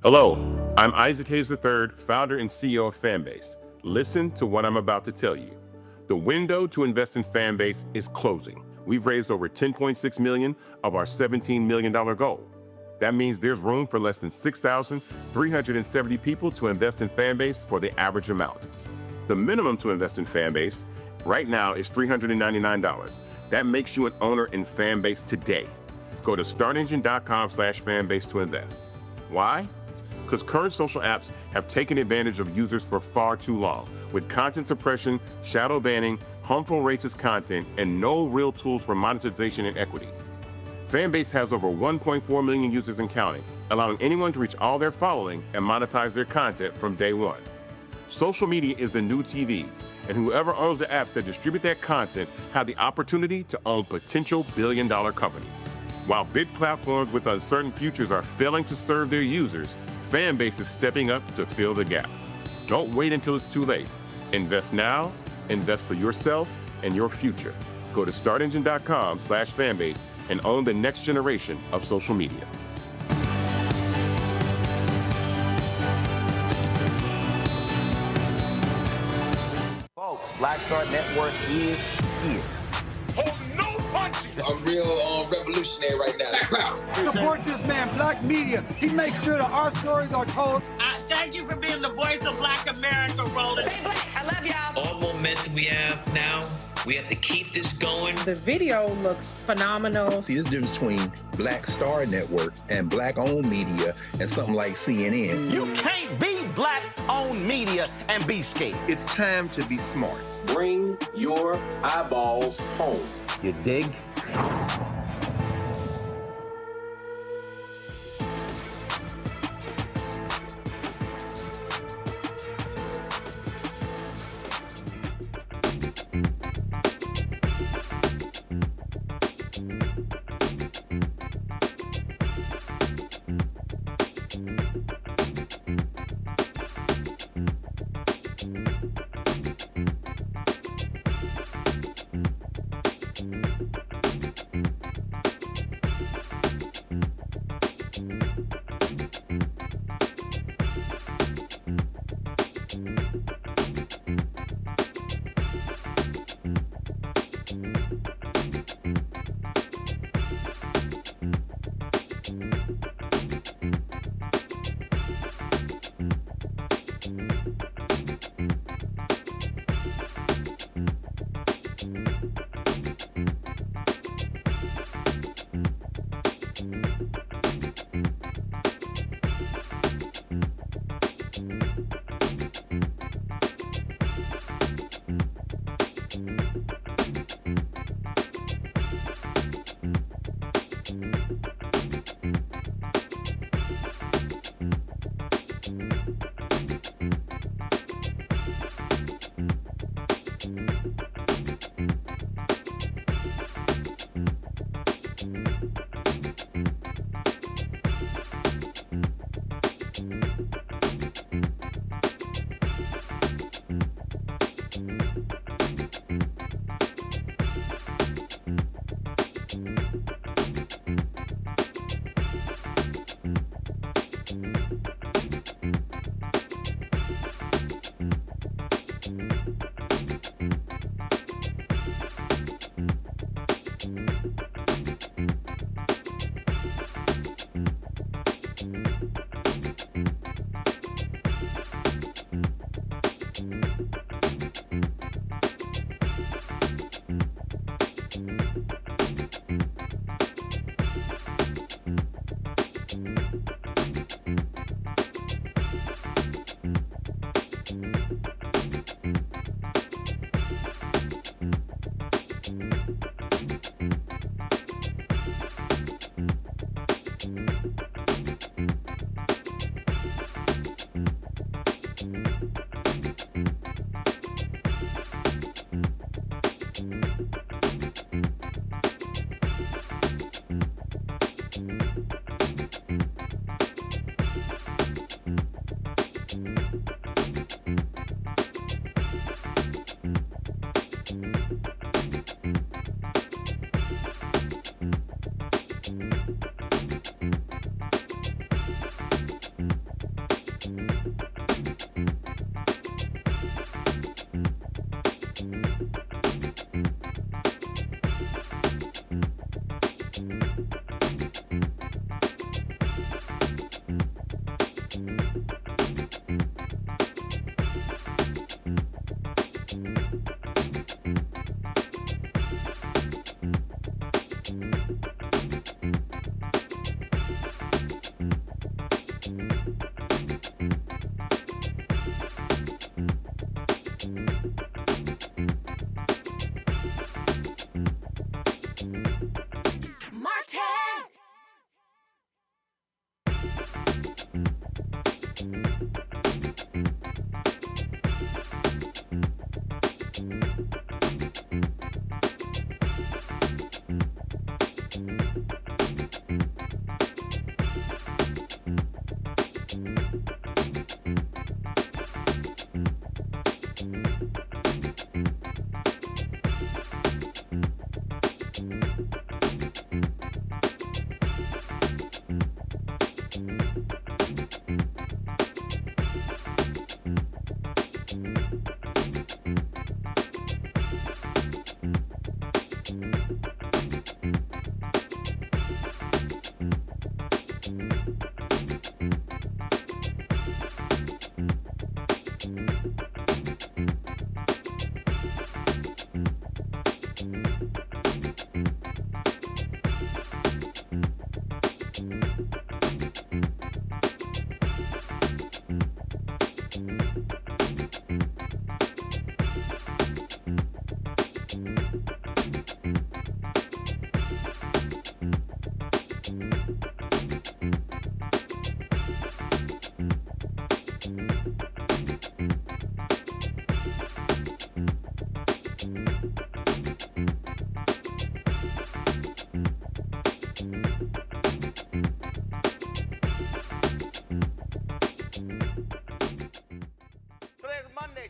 Hello, I'm Isaac Hayes III, founder and CEO of Fanbase. Listen to what I'm about to tell you. The window to invest in Fanbase is closing. We've raised over $10.6 million of our $17 million goal. That means there's room for less than 6,370 people to invest in Fanbase for the average amount. The minimum to invest in Fanbase right now is $399. That makes you an owner in Fanbase today. Go to startengine.com/fanbase to invest. Why? Because current social apps have taken advantage of users for far too long, with content suppression, shadow banning, harmful racist content, and no real tools for monetization and equity. Fanbase has over 1.4 million users and counting, allowing anyone to reach all their following and monetize their content from day one. Social media is the new TV, and whoever owns the apps that distribute that content have the opportunity to own potential billion-dollar companies. While big platforms with uncertain futures are failing to serve their users, Fanbase is stepping up to fill the gap. Don't wait until it's too late. Invest now, invest for yourself and your future. Go to startengine.com/fanbase and own the next generation of social media. Folks, Black Star Network is here. Oh, no punches! I'm real revolutionary right now. Support this man, Black Media. He makes sure that our stories are told. Thank you for being the voice of Black America, Roland. Stay black. I love y'all. All momentum we have now, we have to keep this going. The video looks phenomenal. See, there's a difference between Black Star Network and Black-owned media and something like CNN. You can't be Black-owned media and be scared. It's time to be smart. Bring your eyeballs home. You dig?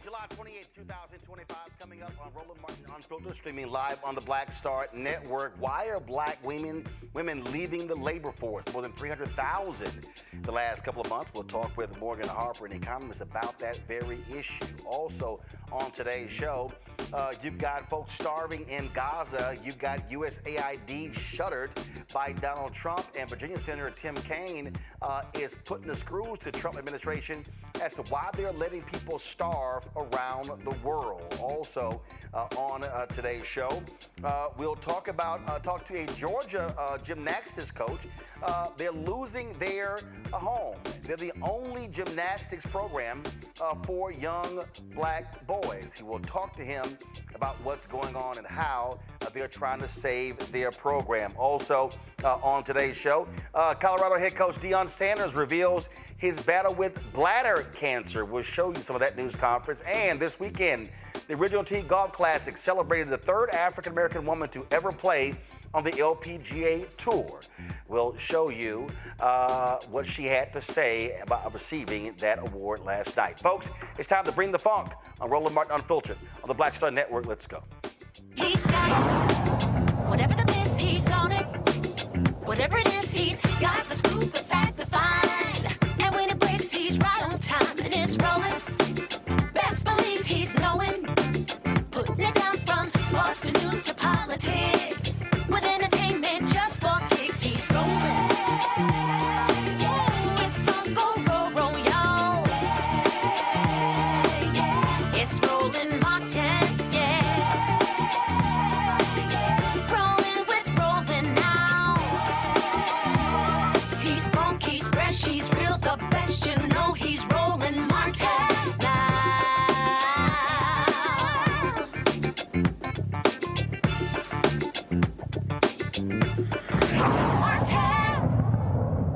July 28, 2025, coming up on Roland Martin Unfiltered, streaming live on the Black Star Network. Why are black women leaving the labor force? More than 300,000 the last couple of months. We'll talk with Morgan Harper, an economist, about that very issue. Also on today's show, you've got folks starving in Gaza. You've got USAID shuttered by Donald Trump, and Virginia Senator Tim Kaine is putting the screws to the Trump administration as to why they're letting people starve around the world. Also on today's show, we'll talk to a Georgia gymnastics coach. They're losing their home. They're the only gymnastics program for young black boys. He will talk to him about what's going on and how they're trying to save their program. Also on today's show, Colorado head coach Deion Sanders reveals his battle with bladder cancer. We'll show you some of that news conference. And this weekend, the Original T Golf Classic celebrated the third African-American woman to ever play on the LPGA Tour. We'll show you what she had to say about receiving that award last night. Folks, it's time to bring the funk on Roland Martin Unfiltered on the Black Star Network. Let's go. He's got it. Whatever the miss, he's on it. Whatever it is, he's got the scoop, the fact, the find. And when it breaks, he's right on time and it's rolling. Best believe he's knowing. Putting it down from sports to news to politics. With entertainment just for kicks, he's rolling. It's on go, roll, roll, y'all. It's Roland Martin, yeah. Rolling with Roland now. He's funk, he's fresh, he's real, the best, you know he's Roland Martin now.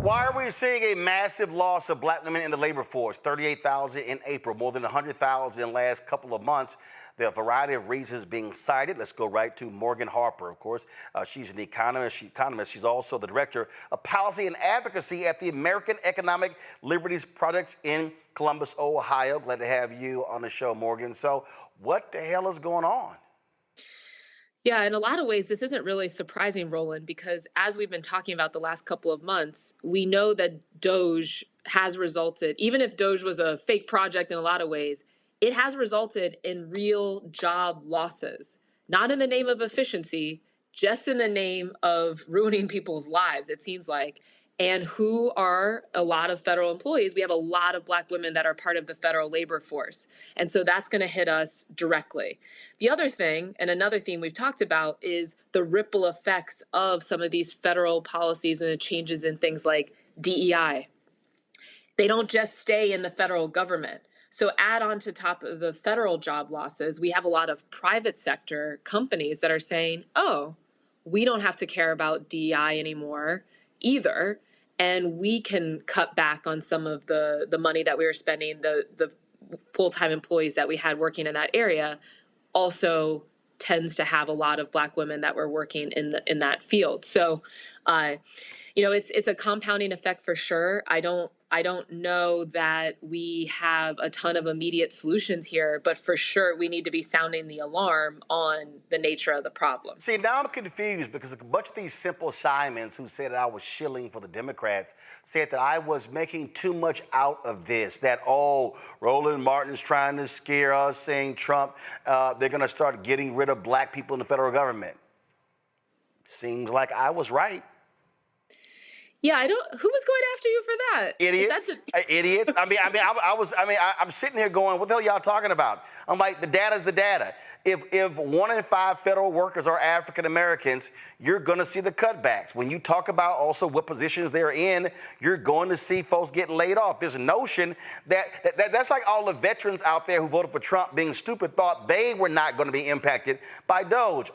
Why are we seeing a massive loss of black women in the labor force? 38,000 in April, more than 100,000 in the last couple of months. There are a variety of reasons being cited. Let's go right to Morgan Harper, of course. She's an economist. She's also the director of policy and advocacy at the American Economic Liberties Project in Columbus, Ohio. Glad to have you on the show, Morgan. So what the hell is going on? Yeah, in a lot of ways, this isn't really surprising, Roland, because as we've been talking about the last couple of months, we know that Doge has resulted, even if Doge was a fake project in a lot of ways, it has resulted in real job losses, not in the name of efficiency, just in the name of ruining people's lives, it seems like. And who are a lot of federal employees? We have a lot of black women that are part of the federal labor force. And so that's going to hit us directly. The other thing, and another theme we've talked about, is the ripple effects of some of these federal policies and the changes in things like DEI. They don't just stay in the federal government. So add on to top of the federal job losses, we have a lot of private sector companies that are saying, oh, we don't have to care about DEI anymore either. And we can cut back on some of the money that we were spending, the full-time employees that we had working in that area also tends to have a lot of Black women that were working in that field. So, it's a compounding effect for sure. I don't know that we have a ton of immediate solutions here, but for sure we need to be sounding the alarm on the nature of the problem. See, now I'm confused because a bunch of these simple Simons who said that I was shilling for the Democrats said that I was making too much out of this, that, Roland Martin's trying to scare us, saying Trump, they're going to start getting rid of Black people in the federal government. Seems like I was right. Yeah, who was going after you for that? Idiots. Idiots. I'm sitting here going, what the hell are y'all talking about? I'm like, the data's the data. If 1 in 5 federal workers are African Americans, you're going to see the cutbacks. When you talk about also what positions they're in, you're going to see folks get laid off. There's a notion that's like all the veterans out there who voted for Trump being stupid thought they were not going to be impacted by Doge.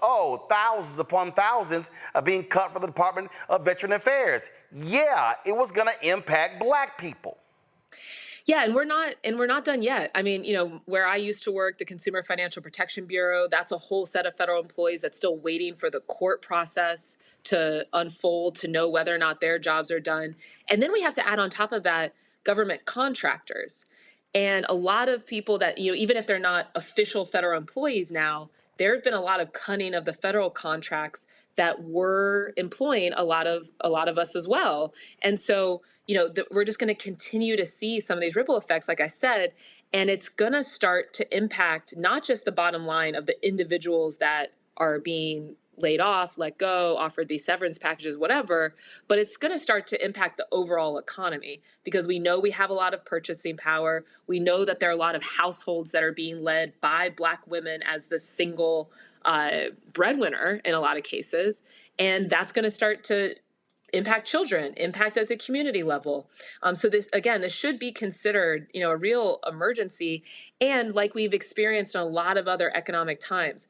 Thousands upon thousands are being cut from the Department of Veteran Affairs. Yeah, it was going to impact Black people. Yeah, and we're not done yet. I mean, where I used to work, the Consumer Financial Protection Bureau, that's a whole set of federal employees that's still waiting for the court process to unfold to know whether or not their jobs are done. And then we have to add on top of that government contractors. And a lot of people that, even if they're not official federal employees now, there have been a lot of cutting of the federal contracts that were employing a lot of us as well. And so, we're just going to continue to see some of these ripple effects, like I said, and it's going to start to impact not just the bottom line of the individuals that are being laid off, let go, offered these severance packages, whatever, but it's going to start to impact the overall economy because we know we have a lot of purchasing power. We know that there are a lot of households that are being led by Black women as the single breadwinner in a lot of cases. And that's going to start to impact children, impact at the community level. So this should be considered, a real emergency. And like we've experienced in a lot of other economic times,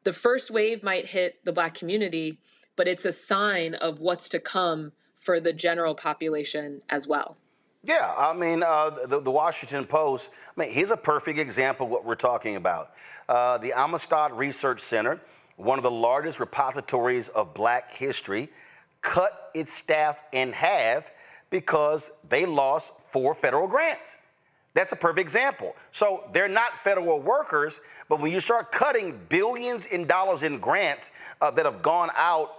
the first wave might hit the Black community, but it's a sign of what's to come for the general population as well. Yeah, the Washington Post, here's a perfect example of what we're talking about. The Amistad Research Center, one of the largest repositories of Black history, cut its staff in half because they lost 4 federal grants. That's a perfect example. So they're not federal workers, but when you start cutting billions in dollars in grants that have gone out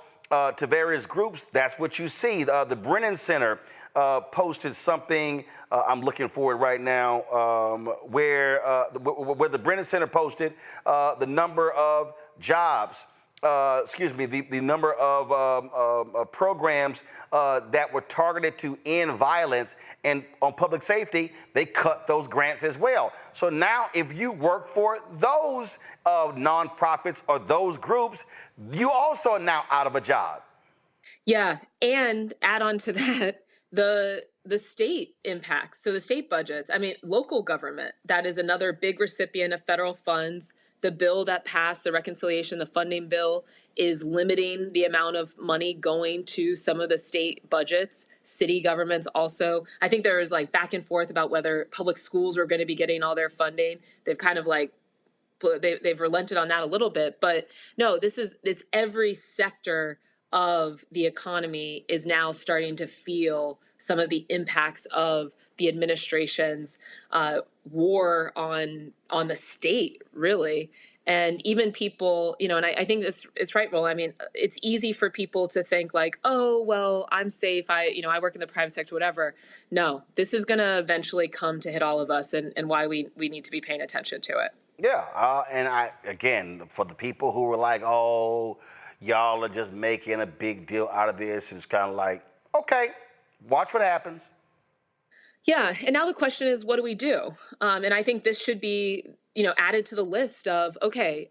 to various groups, that's what you see. The Brennan Center posted something, I'm looking for it right now, where the Brennan Center posted the number of jobs, the number of programs that were targeted to end violence and on public safety, they cut those grants as well. So now if you work for those nonprofits or those groups, you also are now out of a job. Yeah, and add on to that, the state impacts, so the state budgets. Local government, that is another big recipient of federal funds. The bill that passed, the reconciliation, the funding bill, is limiting the amount of money going to some of the state budgets. City governments also. I think there is back and forth about whether public schools are going to be getting all their funding. They've kind of they've relented on that a little bit. But no, it's every sector of the economy is now starting to feel some of the impacts of the administration's war on the state, really. And even people, and I think it's right, Roland. It's easy for people to think oh, well, I'm safe. I work in the private sector, whatever. No, this is going to eventually come to hit all of us and why we need to be paying attention to it. Yeah. Again, for the people who were oh, y'all are just making a big deal out of this, it's kind of okay, watch what happens. Yeah. And now the question is, what do we do? And I think this should be, added to the list of, okay,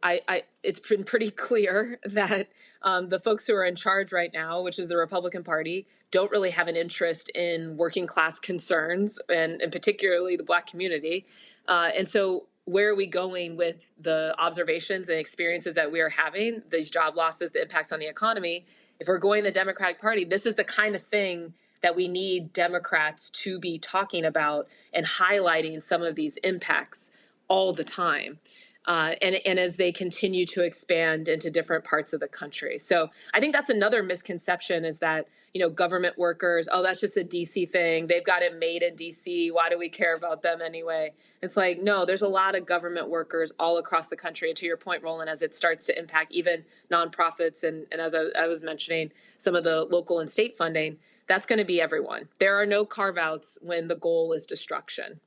it's been pretty clear that the folks who are in charge right now, which is the Republican Party, don't really have an interest in working class concerns and particularly the Black community. And so where are we going with the observations and experiences that we are having, these job losses, the impacts on the economy? If we're going the Democratic Party, this is the kind of thing that we need Democrats to be talking about and highlighting some of these impacts all the time. And as they continue to expand into different parts of the country. So I think that's another misconception, is that, government workers, oh, that's just a DC thing. They've got it made in DC. Why do we care about them anyway? It's like, no, there's a lot of government workers all across the country. And to your point, Roland, as it starts to impact even nonprofits and as I was mentioning, some of the local and state funding, that's going to be everyone. There are no carve-outs when the goal is destruction.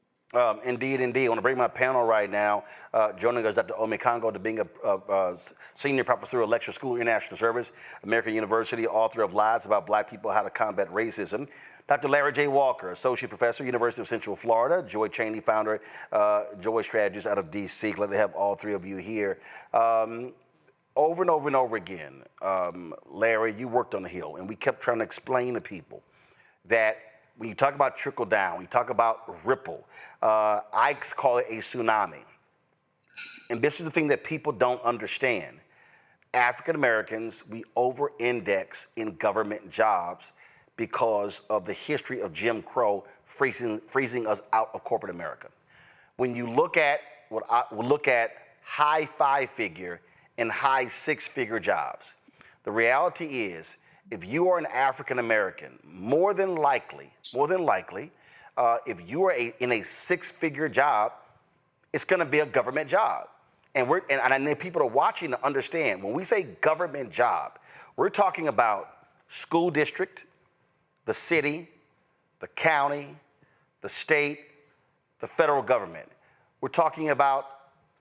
Indeed. I want to bring my panel right now. Joining us, Dr. Omi Kongo, being a senior professor of lecture school international service, American University, author of Lies About Black People, How to Combat Racism. Dr. Larry J. Walker, associate professor, University of Central Florida. Joy Cheney, founder, Joy Strategies out of D.C. Glad to have all three of you here. Over and over and over again, Larry, you worked on the Hill, and we kept trying to explain to people that when you talk about trickle down, when you talk about ripple, I call it a tsunami. And this is the thing that people don't understand. African Americans, we over-index in government jobs because of the history of Jim Crow freezing us out of corporate America. When you look at high five-figure and high six-figure jobs, the reality is, if you are an African American, more than likely, if you are in a six-figure job, it's going to be a government job. And I need people to watching to understand, when we say government job, we're talking about school district, the city, the county, the state, the federal government. We're talking about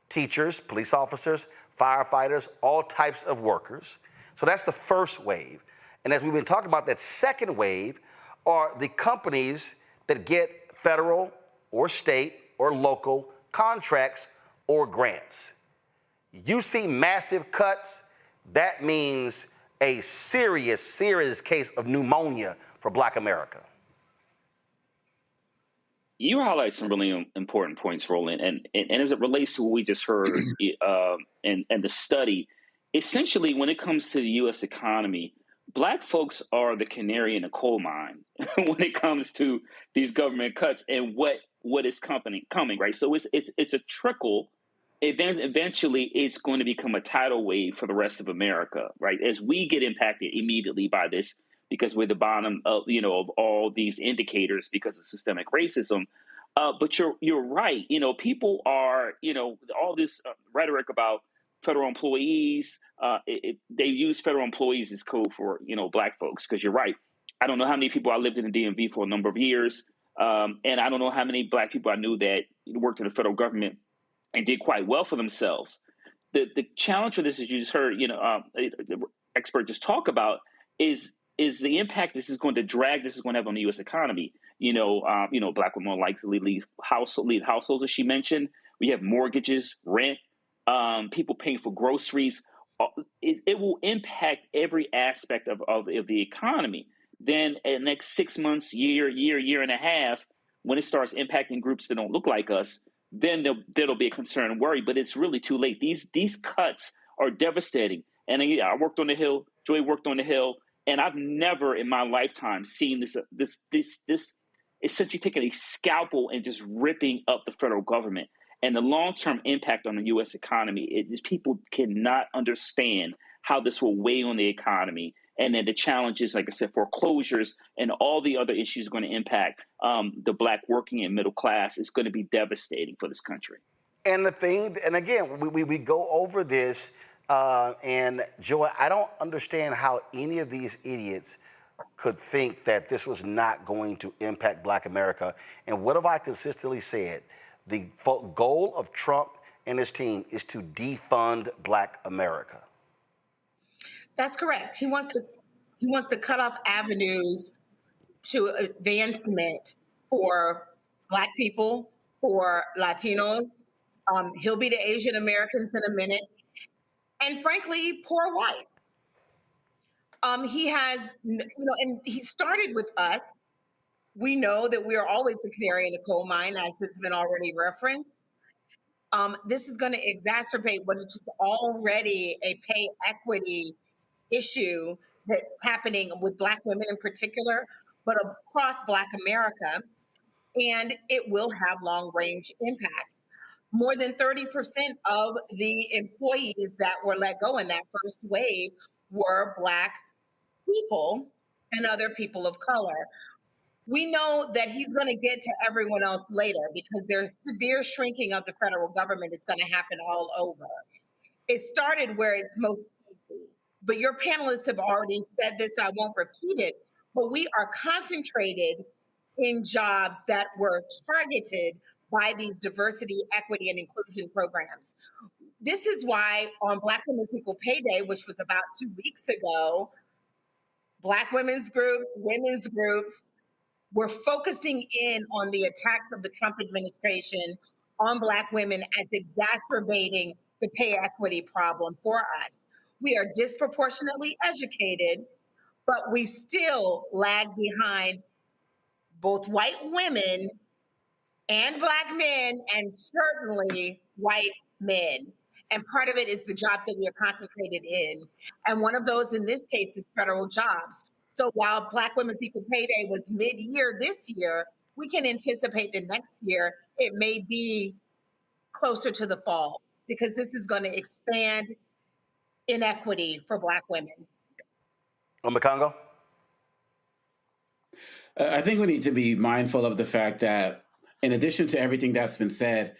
teachers, police officers, firefighters, all types of workers. So that's the first wave. And as we've been talking about, that second wave are the companies that get federal or state or local contracts or grants. You see massive cuts, that means a serious case of pneumonia for Black America. You highlight some really important points, Roland, and as it relates to what we just heard and the study, essentially when it comes to the U.S. economy, Black folks are the canary in the coal mine when it comes to these government cuts and what is coming, right? So it's a trickle. Eventually, it's going to become a tidal wave for the rest of America, right? As we get impacted immediately by this, because we're the bottom of of all these indicators because of systemic racism. But you're right. People are all this rhetoric about federal employees. They use federal employees as code for Black folks, because you're right. I don't know how many people I lived in the DMV for a number of years, and I don't know how many Black people I knew that worked in the federal government and did quite well for themselves. The challenge for this, as you just heard, the expert just talk about, is the impact this is going to have on the U.S. economy. Black women more likely lead households, as she mentioned. We have mortgages, rent, people paying for groceries. It will impact every aspect of the economy. Then in the next 6 months, year and a half, when it starts impacting groups that don't look like us, then there'll be a concern and worry. But it's really too late. These cuts are devastating. And I worked on the Hill. Joy worked on the Hill. And I've never in my lifetime seen this essentially taking a scalpel and just ripping up the federal government. And the long-term impact on the U.S. economy, people cannot understand how this will weigh on the economy. And then the challenges, like I said, foreclosures and all the other issues going to impact the Black working and middle class is going to be devastating for this country. And again, we go over this, and Joy, I don't understand how any of these idiots could think that this was not going to impact Black America. And what have I consistently said? The goal of Trump and his team is to defund Black America. That's correct. He wants to cut off avenues to advancement for Black people, for Latinos. He'll be the Asian Americans in a minute, and frankly, poor whites. He has, and he started with us. We know that we are always the canary in the coal mine, as has been already referenced. This is going to exacerbate what is just already a pay equity issue that's happening with Black women in particular, but across Black America. And it will have long range impacts. More than 30% of the employees that were let go in that first wave were Black people and other people of color. We know that he's going to get to everyone else later because there's severe shrinking of the federal government. It's going to happen all over. It started where it's most easy, but your panelists have already said this. I won't repeat it, but we are concentrated in jobs that were targeted by these diversity, equity, and inclusion programs. This is why on Black Women's Equal Pay Day, which was about 2 weeks ago, Black women's groups, women's groups, were focusing in on the attacks of the Trump administration on Black women as exacerbating the pay equity problem for us. We are disproportionately educated, but we still lag behind both white women and Black men, and certainly white men. And part of it is the jobs that we are concentrated in. And one of those in this case is federal jobs. So while Black Women's Equal Pay Day was mid-year this year, we can anticipate that next year it may be closer to the fall because this is going to expand inequity for Black women. Congo? I think we need to be mindful of the fact that in addition to everything that's been said,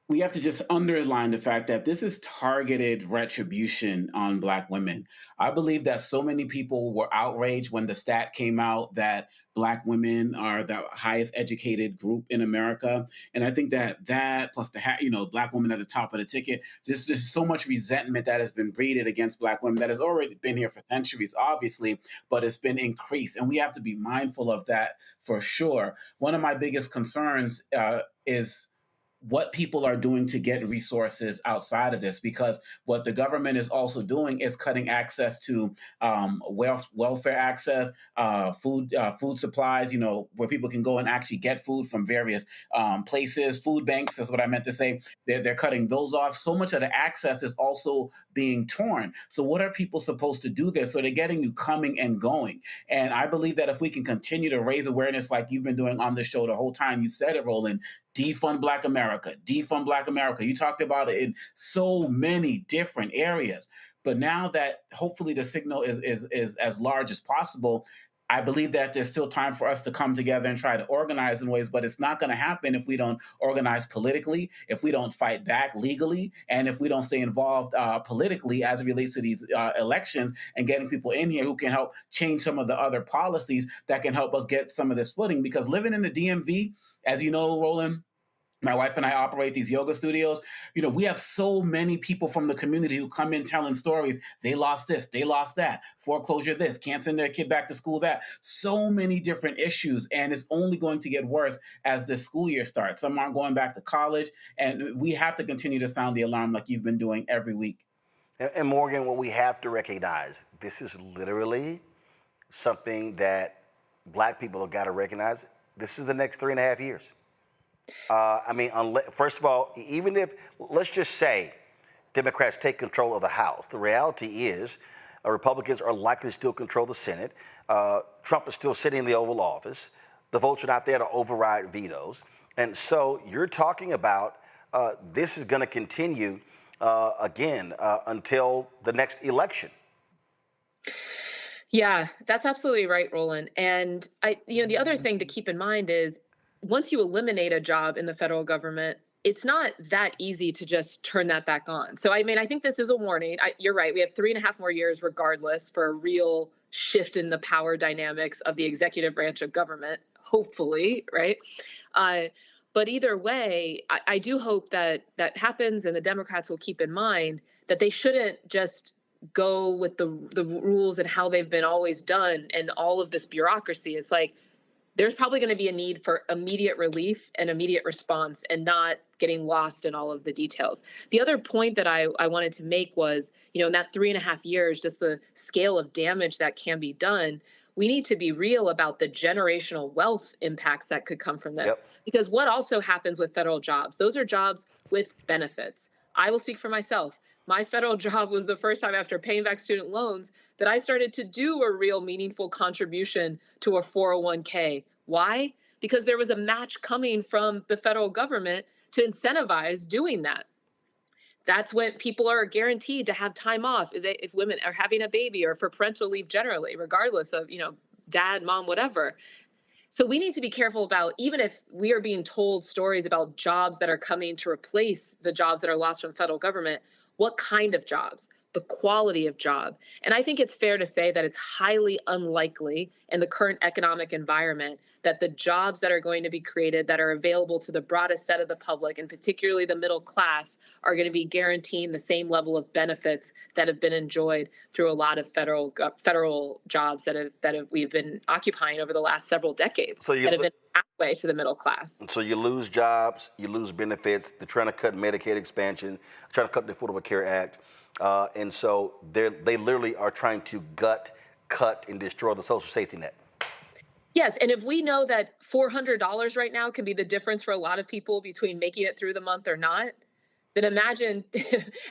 we have to just underline the fact that this is targeted retribution on Black women. I believe that so many people were outraged when the stat came out that Black women are the highest educated group in America. And I think that plus the Black women at the top of the ticket, just so much resentment that has been breeded against Black women that has already been here for centuries, obviously, but it's been increased. And we have to be mindful of that for sure. One of my biggest concerns is what people are doing to get resources outside of this, because what the government is also doing is cutting access to welfare access, food supplies, where people can go and actually get food from various places. Food banks is what I meant to say. They're cutting those off. So much of the access is also being torn. So what are people supposed to do there? So they're getting you coming and going. And I believe that if we can continue to raise awareness like you've been doing on the show the whole time, you said it, Roland, defund Black America, defund Black America. You talked about it in so many different areas. But now that hopefully the signal is as large as possible, I believe that there's still time for us to come together and try to organize in ways, but it's not going to happen if we don't organize politically, if we don't fight back legally, and if we don't stay involved politically as it relates to these elections and getting people in here who can help change some of the other policies that can help us get some of this footing. Because living in the DMV, as you know, Roland, my wife and I operate these yoga studios. We have so many people from the community who come in telling stories. They lost this, they lost that, foreclosure this, can't send their kid back to school that. So many different issues, and it's only going to get worse as the school year starts. Some aren't going back to college, and we have to continue to sound the alarm like you've been doing every week. And Morgan, what we have to recognize, this is literally something that Black people have got to recognize. This is the next 3.5 years. First of all, even if, let's just say, Democrats take control of the House, the reality is Republicans are likely to still control the Senate. Trump is still sitting in the Oval Office. The votes are not there to override vetoes. And so you're talking about this is going to continue until the next election. Yeah, that's absolutely right, Roland. And the other thing to keep in mind is once you eliminate a job in the federal government, it's not that easy to just turn that back on. So, I think this is a warning. You're right. We have 3.5 more years regardless for a real shift in the power dynamics of the executive branch of government, hopefully, right? But either way, I do hope that happens, and the Democrats will keep in mind that they shouldn't just go with the rules and how they've been always done and all of this bureaucracy. It's like, there's probably going to be a need for immediate relief and immediate response and not getting lost in all of the details. The other point that I wanted to make was, in that 3.5 years, just the scale of damage that can be done, we need to be real about the generational wealth impacts that could come from this. Yep. Because what also happens with federal jobs, those are jobs with benefits. I will speak for myself. My federal job was the first time after paying back student loans that I started to do a real meaningful contribution to a 401k. Why? Because there was a match coming from the federal government to incentivize doing that. That's when people are guaranteed to have time off if women are having a baby or for parental leave generally, regardless of, dad, mom, whatever. So we need to be careful about, even if we are being told stories about jobs that are coming to replace the jobs that are lost from federal government, what kind of jobs, the quality of job. And I think it's fair to say that it's highly unlikely in the current economic environment that the jobs that are going to be created that are available to the broadest set of the public, and particularly the middle class, are going to be guaranteeing the same level of benefits that have been enjoyed through a lot of federal jobs that we've been occupying over the last several decades that have been halfway to the middle class. So you lose jobs, you lose benefits. They're trying to cut Medicaid expansion, trying to cut the Affordable Care Act. And so they literally are trying to cut, and destroy the social safety net. Yes, and if we know that $400 right now can be the difference for a lot of people between making it through the month or not, then imagine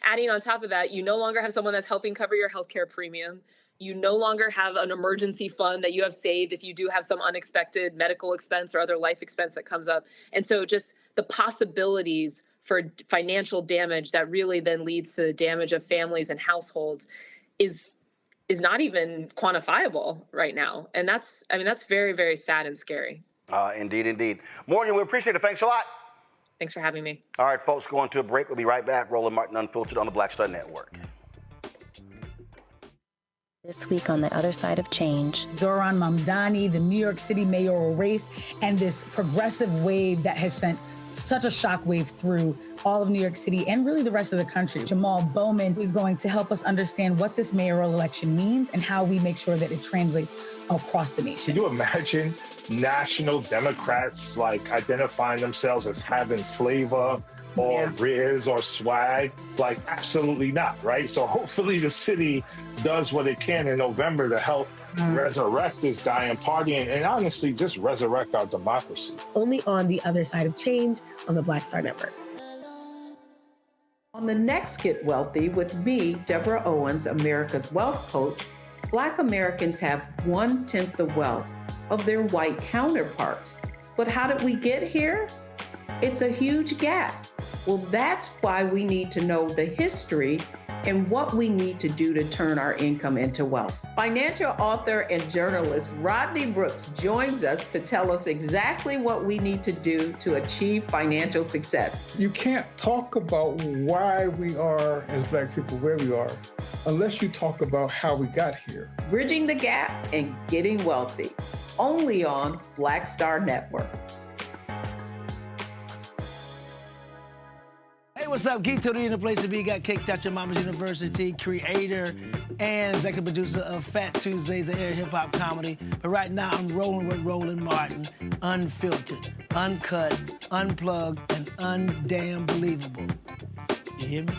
adding on top of that, you no longer have someone that's helping cover your healthcare premium. You no longer have an emergency fund that you have saved if you do have some unexpected medical expense or other life expense that comes up. And so just the possibilities for financial damage that really then leads to the damage of families and households is not even quantifiable right now. And that's very, very sad and scary. Indeed. Morgan, we appreciate it. Thanks a lot. Thanks for having me. All right, folks, going to a break. We'll be right back. Roland Martin Unfiltered on the Black Star Network. This week on The Other Side of Change. Zohran Mamdani, the New York City mayoral race, and this progressive wave that has sent such a shockwave through all of New York City and really the rest of the country. Jamal Bowman is going to help us understand what this mayoral election means and how we make sure that it translates across the nation. Can you imagine national Democrats identifying themselves as having flavor or riz or swag? Absolutely not, right? So hopefully the city does what it can in November to help resurrect this dying party and honestly just resurrect our democracy. Only on The Other Side of Change on the Black Star Network. On the next Get Wealthy with me, Deborah Owens, America's Wealth Coach, Black Americans have 1/10 the wealth of their white counterparts. But how did we get here? It's a huge gap. Well, that's why we need to know the history and what we need to do to turn our income into wealth. Financial author and journalist Rodney Brooks joins us to tell us exactly what we need to do to achieve financial success. You can't talk about why we are, as Black people, where we are, unless you talk about how we got here. Bridging the Gap and Getting Wealthy, only on Black Star Network. Hey, what's up? Geek Tony in the place to be. Got kicked out your mama's university, creator and executive producer of Fat Tuesdays, an air hip-hop comedy. But right now, I'm rolling with Roland Martin, unfiltered, uncut, unplugged, and undamn believable. You hear me?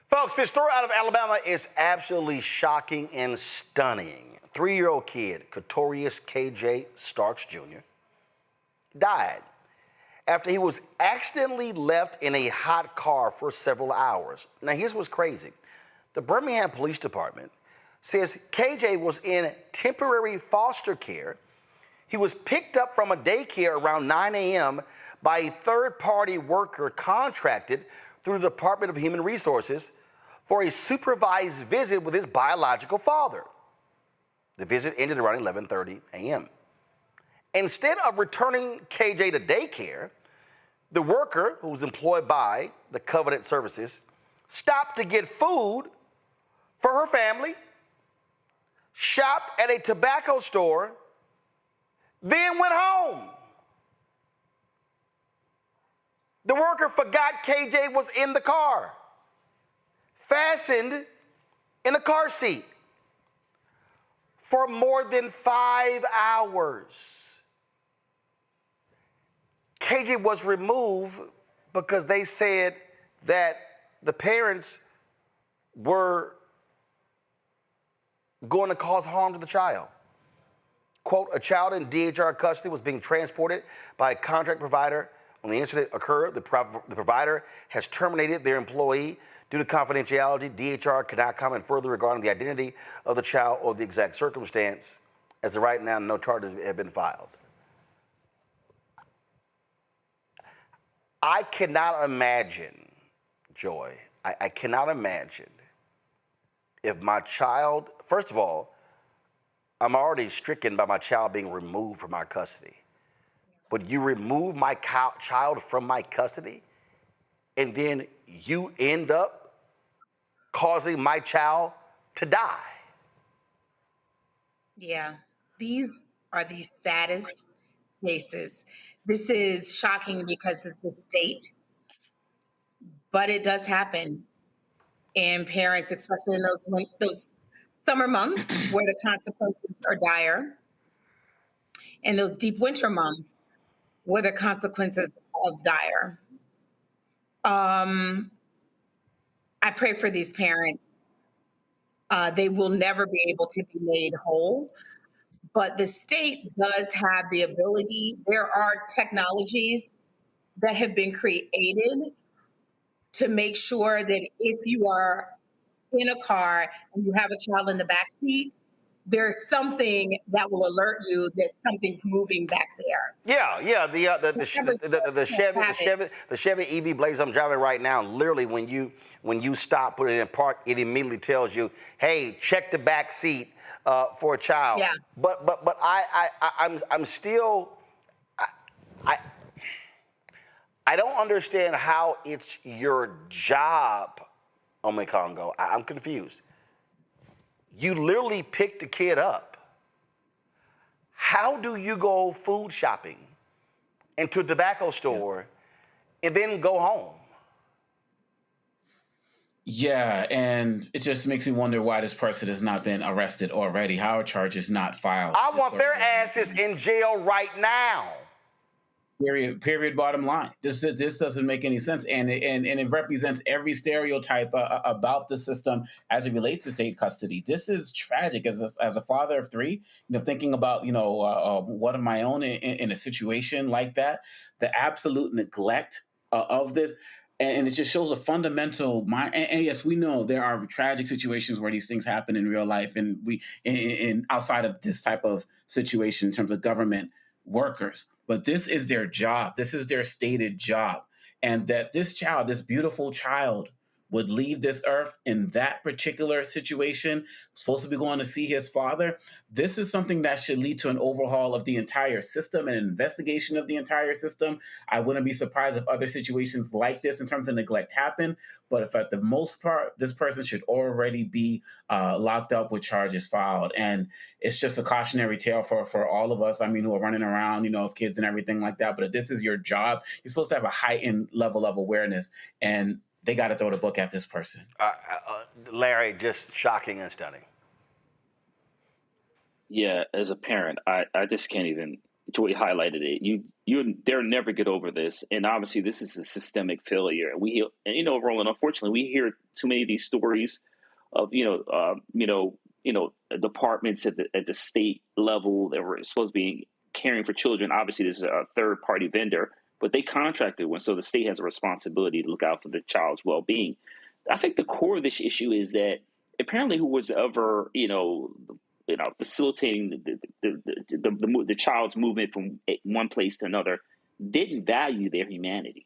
Folks, this story out of Alabama is absolutely shocking and stunning. 3-year-old kid, Katorius KJ Starks Jr., died after he was accidentally left in a hot car for several hours. Now, here's what's crazy. The Birmingham Police Department says KJ was in temporary foster care. He was picked up from a daycare around 9 a.m. by a third-party worker contracted through the Department of Human Resources for a supervised visit with his biological father. The visit ended around 11:30 a.m. Instead of returning KJ to daycare, the worker, who was employed by the Covenant Services, stopped to get food for her family, shopped at a tobacco store, then went home. The worker forgot KJ was in the car, fastened in a car seat for more than 5 hours. KJ was removed because they said that the parents were going to cause harm to the child. quote, a child in DHR custody was being transported by a contract provider. When the incident occurred, the provider has terminated their employee due to confidentiality. DHR cannot comment further regarding the identity of the child or the exact circumstance. As of right now, no charges have been filed. I cannot imagine, Joy, I cannot imagine if my child, first of all, I'm already stricken by my child being removed from my custody. But you remove my child from my custody, and then you end up causing my child to die. Yeah, these are the saddest cases. This is shocking because of the state, but it does happen. And parents, especially in those summer months where the consequences are dire, and those deep winter months where the consequences are dire. I pray for these parents. They will never be able to be made whole, but the state does have the ability. There are technologies that have been created to make sure that if you are in a car and you have a child in the back seat, there's something that will alert you that something's moving back there. Yeah. The Chevy EV Blaze I'm driving right now. Literally, when you stop, put it in park, it immediately tells you, "Hey, check the back seat for a child." Yeah. But I'm still I don't understand how it's your job, Ome Congo. I'm confused. You literally picked the kid up. How do you go food shopping into a tobacco store and then go home? Yeah, and it just makes me wonder why this person has not been arrested already. How are charges not filed? I want their asses in jail right now. Period. Bottom line. This doesn't make any sense, and it represents every stereotype about the system as it relates to state custody. This is tragic. As a father of three, thinking about one of my own in a situation like that, the absolute neglect of this. And it just shows a fundamental mind. And yes, we know there are tragic situations where these things happen in real life, and in outside of this type of situation in terms of government workers. But this is their job. This is their stated job. And that this child, this beautiful child, would leave this earth in that particular situation, supposed to be going to see his father. This is something that should lead to an overhaul of the entire system and an investigation of the entire system. I wouldn't be surprised if other situations like this in terms of neglect happen. But if at the most part, this person should already be locked up with charges filed. And it's just a cautionary tale for all of us, who are running around, of kids and everything like that. But if this is your job, you're supposed to have a heightened level of awareness. And they got to throw the book at this person. Larry, just shocking and stunning. Yeah, as a parent, I just can't even. Joy highlighted it. They'll never get over this, and obviously this is a systemic failure. Roland, unfortunately, we hear too many of these stories of departments at the state level that were supposed to be caring for children. Obviously, this is a third party vendor, but they contracted one, so the state has a responsibility to look out for the child's well-being. I think the core of this issue is that apparently who was ever facilitating the child's movement from one place to another didn't value their humanity,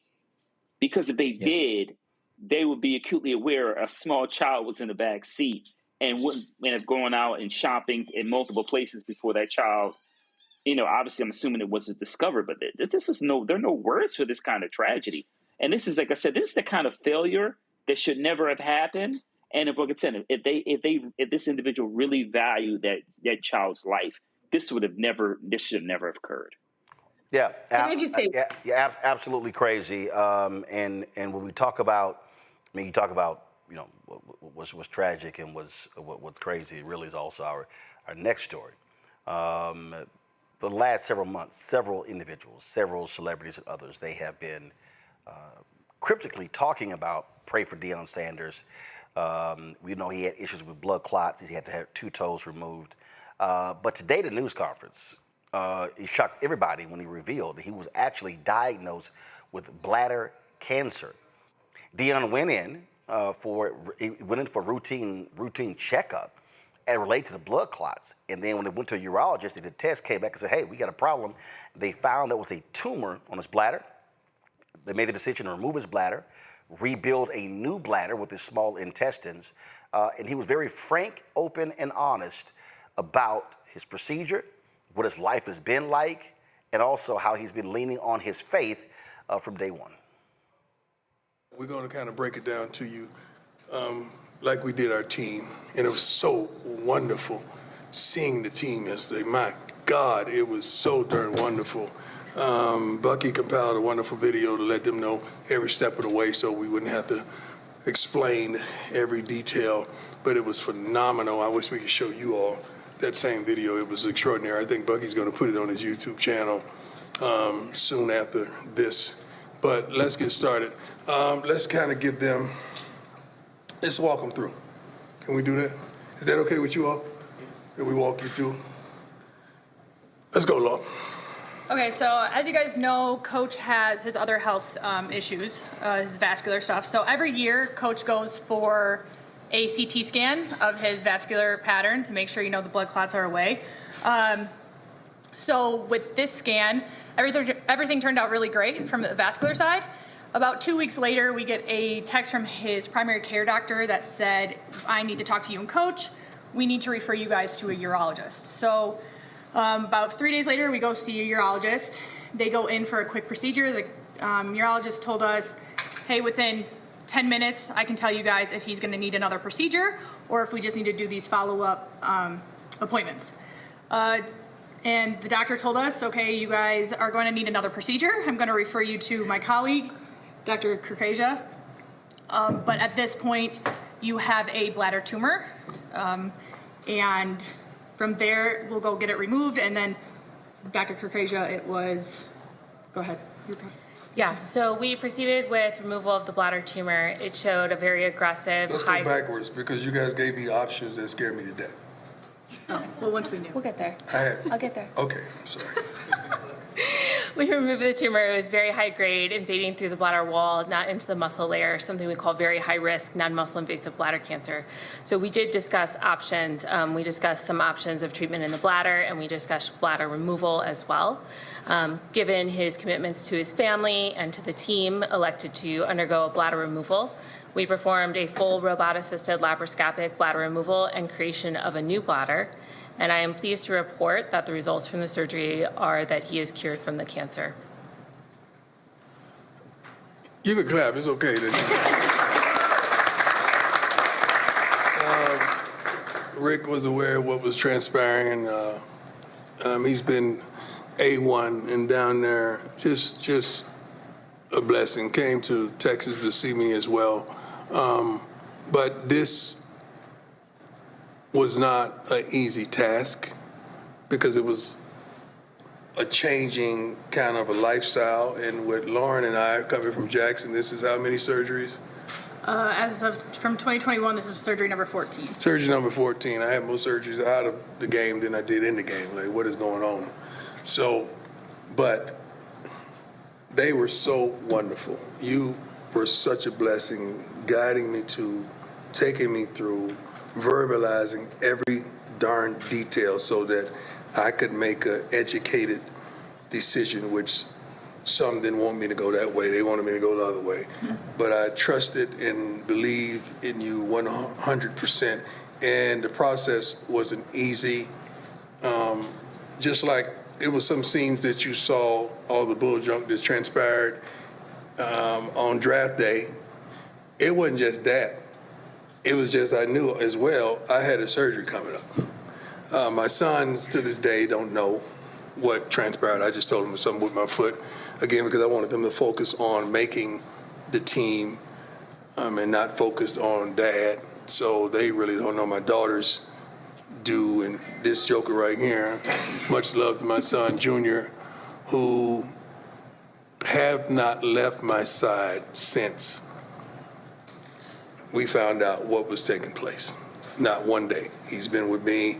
because if they did, they would be acutely aware a small child was in the back seat and wouldn't end up going out and shopping in multiple places before that child. Obviously, I'm assuming it wasn't discovered, but there are no words for this kind of tragedy. And this is, like I said, this is the kind of failure that should never have happened. And if, like I said, if this individual really valued that child's life, this should have never have occurred. Yeah, Can I just say, absolutely crazy. And when we talk about, you talk about, what's tragic and what's crazy. It really is also our next story. The last several months, several individuals, several celebrities and others, they have been cryptically talking about pray for Deion Sanders. We know he had issues with blood clots. He had to have 2 toes removed. But today, at the news conference, it shocked everybody when he revealed that he was actually diagnosed with bladder cancer. Deion went in for routine checkup and related to the blood clots. And then when they went to a urologist, they did a test, came back and said, hey, we got a problem. They found there was a tumor on his bladder. They made the decision to remove his bladder, rebuild a new bladder with his small intestines. And he was very frank, open, and honest about his procedure, what his life has been like, and also how he's been leaning on his faith from day one. We're going to kind of break it down to you like we did our team. And it was so wonderful seeing the team yesterday. My God, it was so darn wonderful. Bucky compiled a wonderful video to let them know every step of the way so we wouldn't have to explain every detail, but it was phenomenal. I wish we could show you all that same video. It was extraordinary. I think Bucky's going to put it on his YouTube channel soon after this. But let's get started. Let's kind of give them, let's walk them through. Can we do that? Is that okay with you all? Can we walk you through? Let's go, Law. Okay, so as you guys know, Coach has his other health issues, his vascular stuff. So every year, Coach goes for a CT scan of his vascular pattern to make sure, the blood clots are away. So with this scan, everything turned out really great from the vascular side. About 2 weeks later, we get a text from his primary care doctor that said, I need to talk to you and Coach. We need to refer you guys to a urologist. So about 3 days later, we go see a urologist. They go in for a quick procedure. The urologist told us, hey, within 10 minutes, I can tell you guys if he's going to need another procedure or if we just need to do these follow-up appointments. And the doctor told us, okay, you guys are going to need another procedure. I'm going to refer you to my colleague, Dr. Kurkasia. But at this point, you have a bladder tumor. And from there, we'll go get it removed, and then Dr. Kurkasia, it was, go ahead. Yeah, so we proceeded with removal of the bladder tumor. It showed a very aggressive, Let's go backwards because you guys gave me options that scared me to death. Oh, well, once we knew. We'll get there. I'll get there. Okay, I'm sorry. We removed the tumor. It was very high grade, invading through the bladder wall, not into the muscle layer, something we call very high risk, non-muscle invasive bladder cancer. So we did discuss options. We discussed some options of treatment in the bladder, and we discussed bladder removal as well. Given his commitments to his family and to the team, elected to undergo a bladder removal. We performed a full robot-assisted laparoscopic bladder removal and creation of a new bladder. And I am pleased to report that the results from the surgery are that he is cured from the cancer. You can clap, it's okay. Rick was aware of what was transpiring, and he's been A1 and down there, just a blessing. Came to Texas to see me as well. But this was not an easy task because it was a changing kind of a lifestyle. And with Lauren and I coming from Jackson, this is how many surgeries? From 2021, this is surgery number 14. Surgery number 14. I had more surgeries out of the game than I did in the game. Like, what is going on? So, but they were so wonderful. You were such a blessing, guiding me to, taking me through, verbalizing every darn detail so that I could make an educated decision, which some didn't want me to go that way. They wanted me to go the other way. But I trusted and believed in you 100%. And the process wasn't easy. Just like it was some scenes that you saw, all the bull junk that transpired on draft day. It wasn't just that. It was just I knew as well I had a surgery coming up. My sons to this day don't know what transpired. I just told them something with my foot, again, because I wanted them to focus on making the team and not focused on dad. So they really don't know. My daughters do, and this joker right here, much love to my son, Junior, who have not left my side since we found out what was taking place. not one day. He's been with me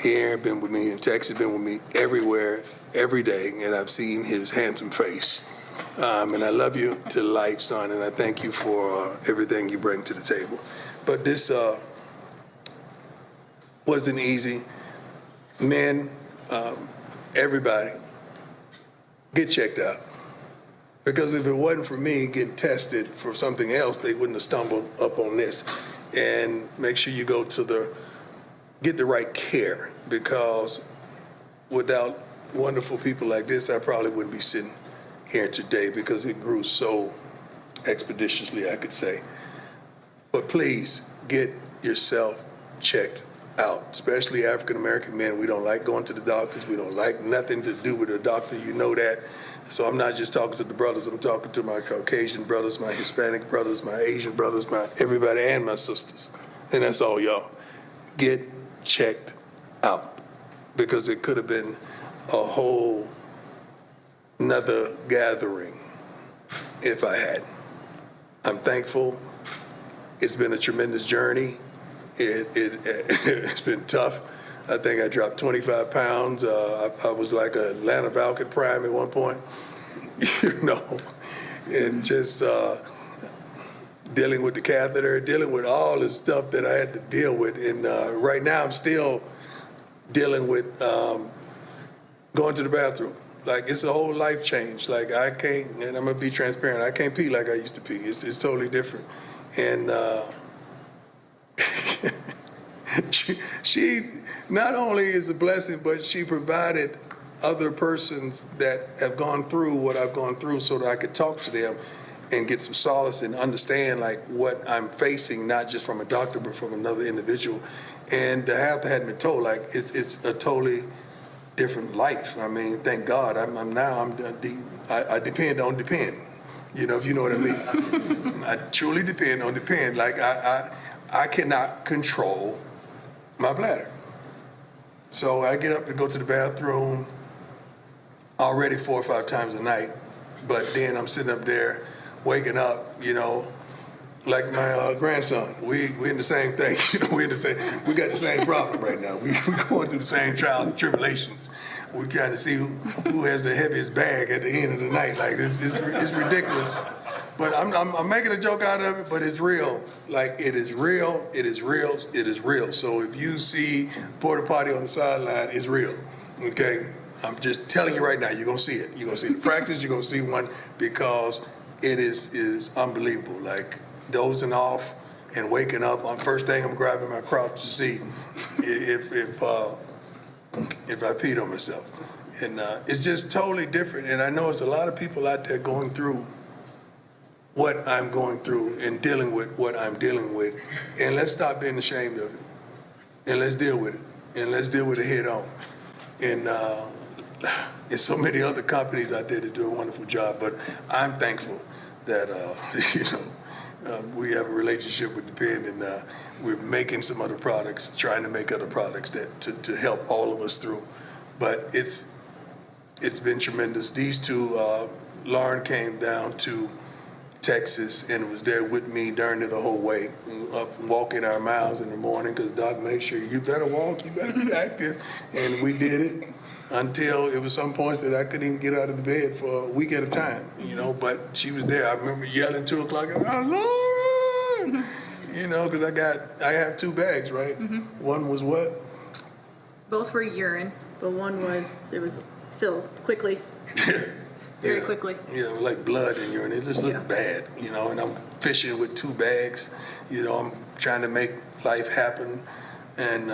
here, been with me in Texas, been with me everywhere, every day, and I've seen his handsome face. And I love you to life, son, and I thank you for everything you bring to the table. But this wasn't easy. Men, everybody, get checked out. Because if it wasn't for me getting tested for something else, they wouldn't have stumbled up on this. And make sure you go to get the right care, because without wonderful people like this, I probably wouldn't be sitting here today, because it grew so expeditiously, I could say. But please get yourself checked out, especially African-American men. We don't like going to the doctors. We don't like nothing to do with a doctor. You know that. So I'm not just talking to the brothers. I'm talking to my Caucasian brothers, my Hispanic brothers, my Asian brothers, my everybody, and my sisters. And that's all, y'all. Get checked out, because it could have been a whole another gathering if I had. I'm thankful. It's been a tremendous journey. It's been tough. I think I dropped 25 pounds. I was like a Atlanta Falcon Prime at one point, and just dealing with the catheter, dealing with all the stuff that I had to deal with. And right now I'm still dealing with going to the bathroom. Like, it's a whole life change. Like, I can't, and I'm gonna be transparent, I can't pee like I used to pee. It's totally different. And she not only is a blessing, but she provided other persons that have gone through what I've gone through so that I could talk to them and get some solace and understand like what I'm facing, not just from a doctor, but from another individual. And to have that been told, like, it's a totally different life. I mean, thank God. I depend on depend. You know, if you know what I mean. I truly depend on depend. Like, I cannot control my bladder. So I get up to go to the bathroom already 4 or 5 times a night, but then I'm sitting up there waking up, you know, like my grandson. We in the same thing, you know, we got the same problem right now. We going through the same trials and tribulations. We're trying to see who has the heaviest bag at the end of the night. Like, it's ridiculous. But I'm making a joke out of it, but it's real. Like, it is real, it is real, it is real. So if you see porta potty on the sideline, it's real, okay? I'm just telling you right now, you're gonna see it. You're gonna see the practice, you're gonna see one, because it is unbelievable. Like, dozing off and waking up, first thing I'm grabbing my crotch to see if I peed on myself. And it's just totally different. And I know there's a lot of people out there going through what I'm going through and dealing with what I'm dealing with. And let's stop being ashamed of it. And let's deal with it. And let's deal with it head on. And there's so many other companies out there that do a wonderful job, but I'm thankful that, we have a relationship with Depend, and we're making some other products, trying to make other products that to help all of us through. But it's been tremendous. These two, Lauren came down to Texas and was there with me during the whole way, up walking our miles in the morning, because Doc made sure you better walk, you better be active, and we did it until it was some points that I couldn't even get out of the bed for a week at a time, you know, but she was there. I remember yelling 2 o'clock, oh, Lord! You know, because I have 2 bags, right? Mm-hmm. One was what? Both were urine, but one it was filled quickly. Very quickly. Yeah, like blood in urine. It just looked bad, you know, and I'm fishing with 2 bags. You know, I'm trying to make life happen, and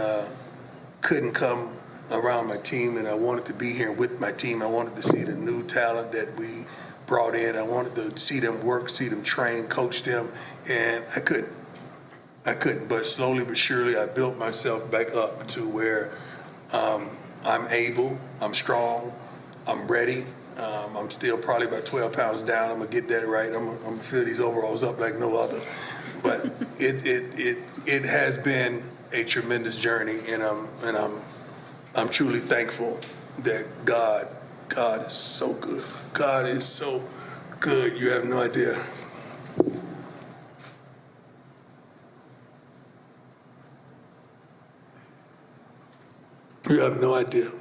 couldn't come around my team, and I wanted to be here with my team. I wanted to see the new talent that we brought in. I wanted to see them work, see them train, coach them, and I couldn't. But slowly but surely, I built myself back up to where I'm able, I'm strong, I'm ready. I'm still probably about 12 pounds down. I'm gonna get that right. I'm gonna fill these overalls up like no other. But it has been a tremendous journey, and I'm truly thankful that God is so good. God is so good. You have no idea. You have no idea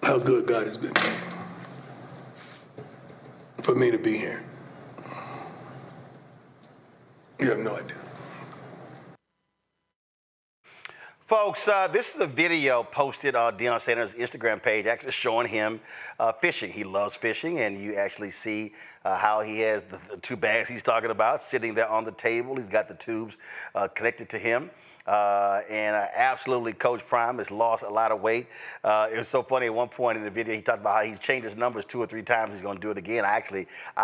how good God has been to me for me to be here. You have no idea. Folks, this is a video posted on Deion Sanders' Instagram page, actually showing him fishing. He loves fishing, and you actually see how he has the two bags he's talking about sitting there on the table. He's got the tubes connected to him. Absolutely, Coach Prime has lost a lot of weight. It was so funny at one point in the video, he talked about how he's changed his numbers 2 or 3 times. He's going to do it again. I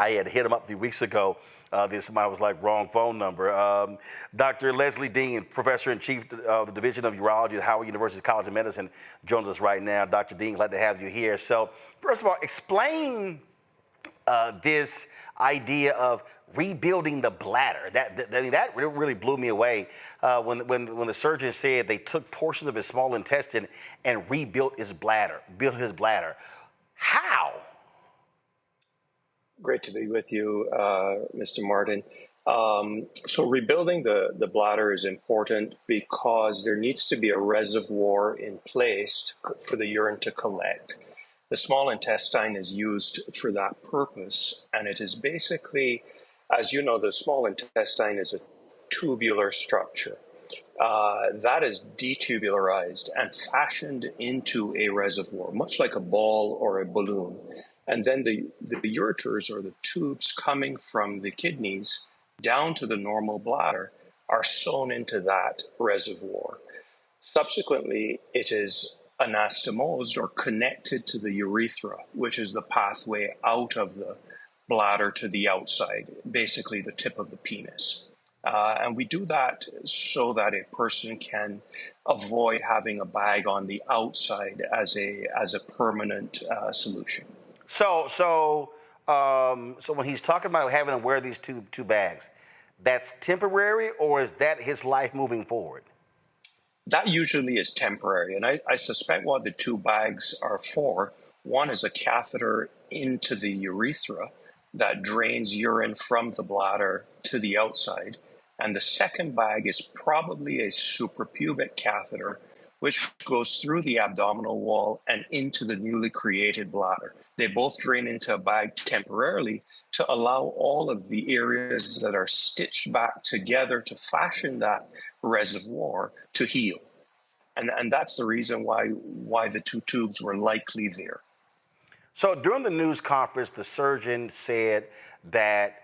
had hit him up a few weeks ago. Somebody was like, wrong phone number. Dr. Leslie Deane, Professor in Chief of the Division of Urology at Howard University College of Medicine, joins us right now. Dr. Deane, glad to have you here. So, first of all, explain this idea of rebuilding the bladder. That really blew me away when the surgeon said they took portions of his small intestine and rebuilt his bladder, How? Great to be with you, Mr. Martin. So rebuilding the bladder is important because there needs to be a reservoir in place for the urine to collect. The small intestine is used for that purpose, and it is basically, as you know, the small intestine is a tubular structure. That is detubularized and fashioned into a reservoir, much like a ball or a balloon. And then the ureters, or the tubes coming from the kidneys down to the normal bladder, are sewn into that reservoir. Subsequently, it is anastomosed or connected to the urethra, which is the pathway out of the bladder to the outside, basically the tip of the penis. And we do that so that a person can avoid having a bag on the outside as a permanent solution. So when he's talking about having to wear these two bags, that's temporary, or is that his life moving forward? That usually is temporary, and I suspect what the 2 bags are for. One is a catheter into the urethra that drains urine from the bladder to the outside, and the second bag is probably a suprapubic catheter, which goes through the abdominal wall and into the newly created bladder. They both drain into a bag temporarily to allow all of the areas that are stitched back together to fashion that reservoir to heal. And that's the reason why the 2 tubes were likely there. So during the news conference, the surgeon said that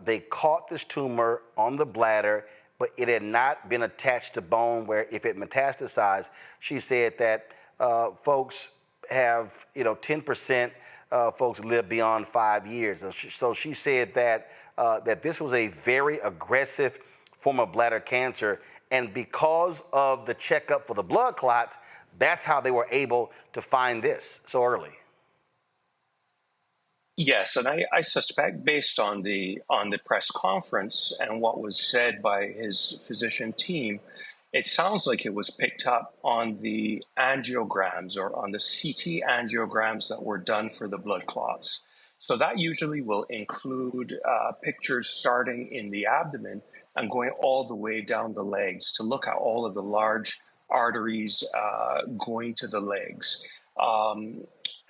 they caught this tumor on the bladder, but it had not been attached to bone, where if it metastasized, she said that folks have, 10% folks live beyond 5 years. So she said that this was a very aggressive form of bladder cancer, and because of the checkup for the blood clots, that's how they were able to find this so early. Yes, and I suspect, based on the press conference and what was said by his physician team, it sounds like it was picked up on the angiograms or on the CT angiograms that were done for the blood clots. So that usually will include pictures starting in the abdomen and going all the way down the legs to look at all of the large arteries going to the legs.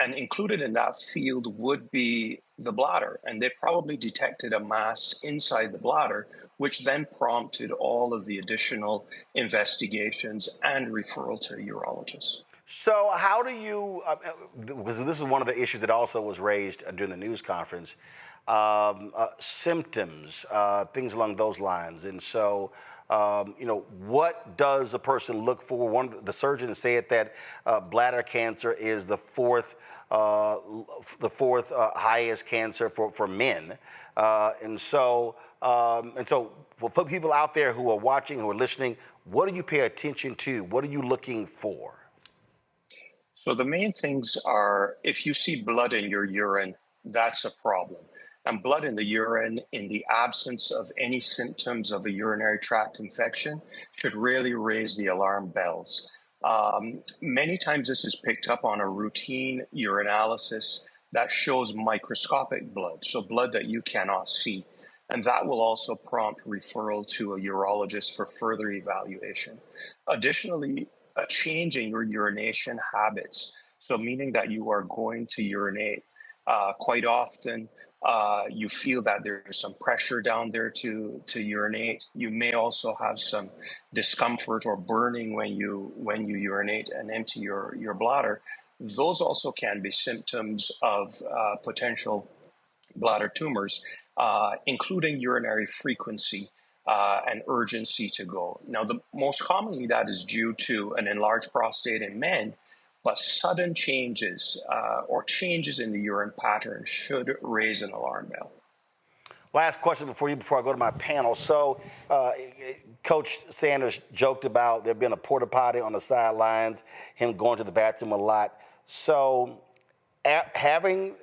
And included in that field would be the bladder. And they probably detected a mass inside the bladder, which then prompted all of the additional investigations and referral to a urologist. So how do you, because this is one of the issues that also was raised during the news conference, symptoms, things along those lines. And so, what does a person look for? One of the surgeons said that bladder cancer is the fourth highest cancer for men. And so for people out there who are watching, who are listening, what do you pay attention to? What are you looking for? So the main things are, if you see blood in your urine, that's a problem. And blood in the urine, in the absence of any symptoms of a urinary tract infection, should really raise the alarm bells. Many times this is picked up on a routine urinalysis that shows microscopic blood, so blood that you cannot see. And that will also prompt referral to a urologist for further evaluation. Additionally, a change in your urination habits. So meaning that you are going to urinate quite often. You feel that there's some pressure down there to urinate. You may also have some discomfort or burning when you urinate and empty your bladder. Those also can be symptoms of potential bladder tumors, including urinary frequency and urgency to go. Now, most commonly that is due to an enlarged prostate in men, but sudden changes or changes in the urine pattern should raise an alarm bell. Last question before I go to my panel. So, Coach Sanders joked about there being a porta potty on the sidelines, him going to the bathroom a lot. So, having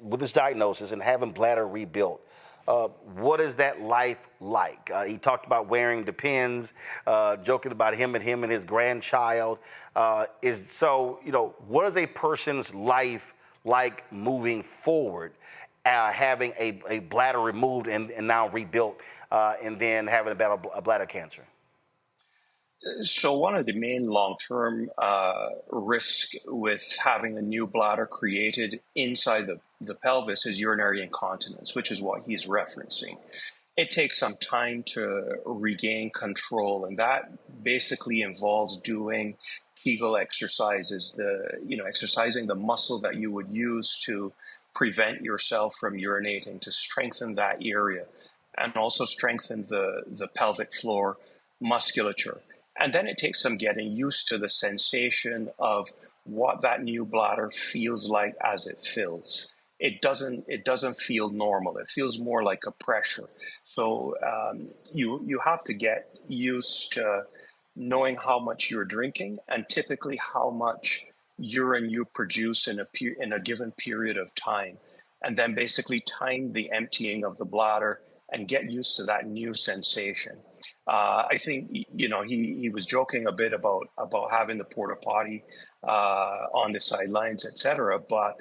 with his diagnosis and having bladder rebuilt, what is that life like? He talked about wearing Depends, joking about him and his grandchild. What is a person's life like moving forward, having a bladder removed and now rebuilt, and then having a bladder cancer? So one of the main long-term risks with having a new bladder created inside the pelvis is urinary incontinence, which is what he's referencing. It takes some time to regain control, and that basically involves doing Kegel exercises, exercising the muscle that you would use to prevent yourself from urinating, to strengthen that area, and also strengthen the pelvic floor musculature. And then it takes some getting used to the sensation of what that new bladder feels like as it fills. It doesn't feel normal. It feels more like a pressure. So you have to get used to knowing how much you're drinking and typically how much urine you produce in a given period of time, and then basically time the emptying of the bladder and get used to that new sensation. I think he was joking a bit about having the porta potty on the sidelines, etc. But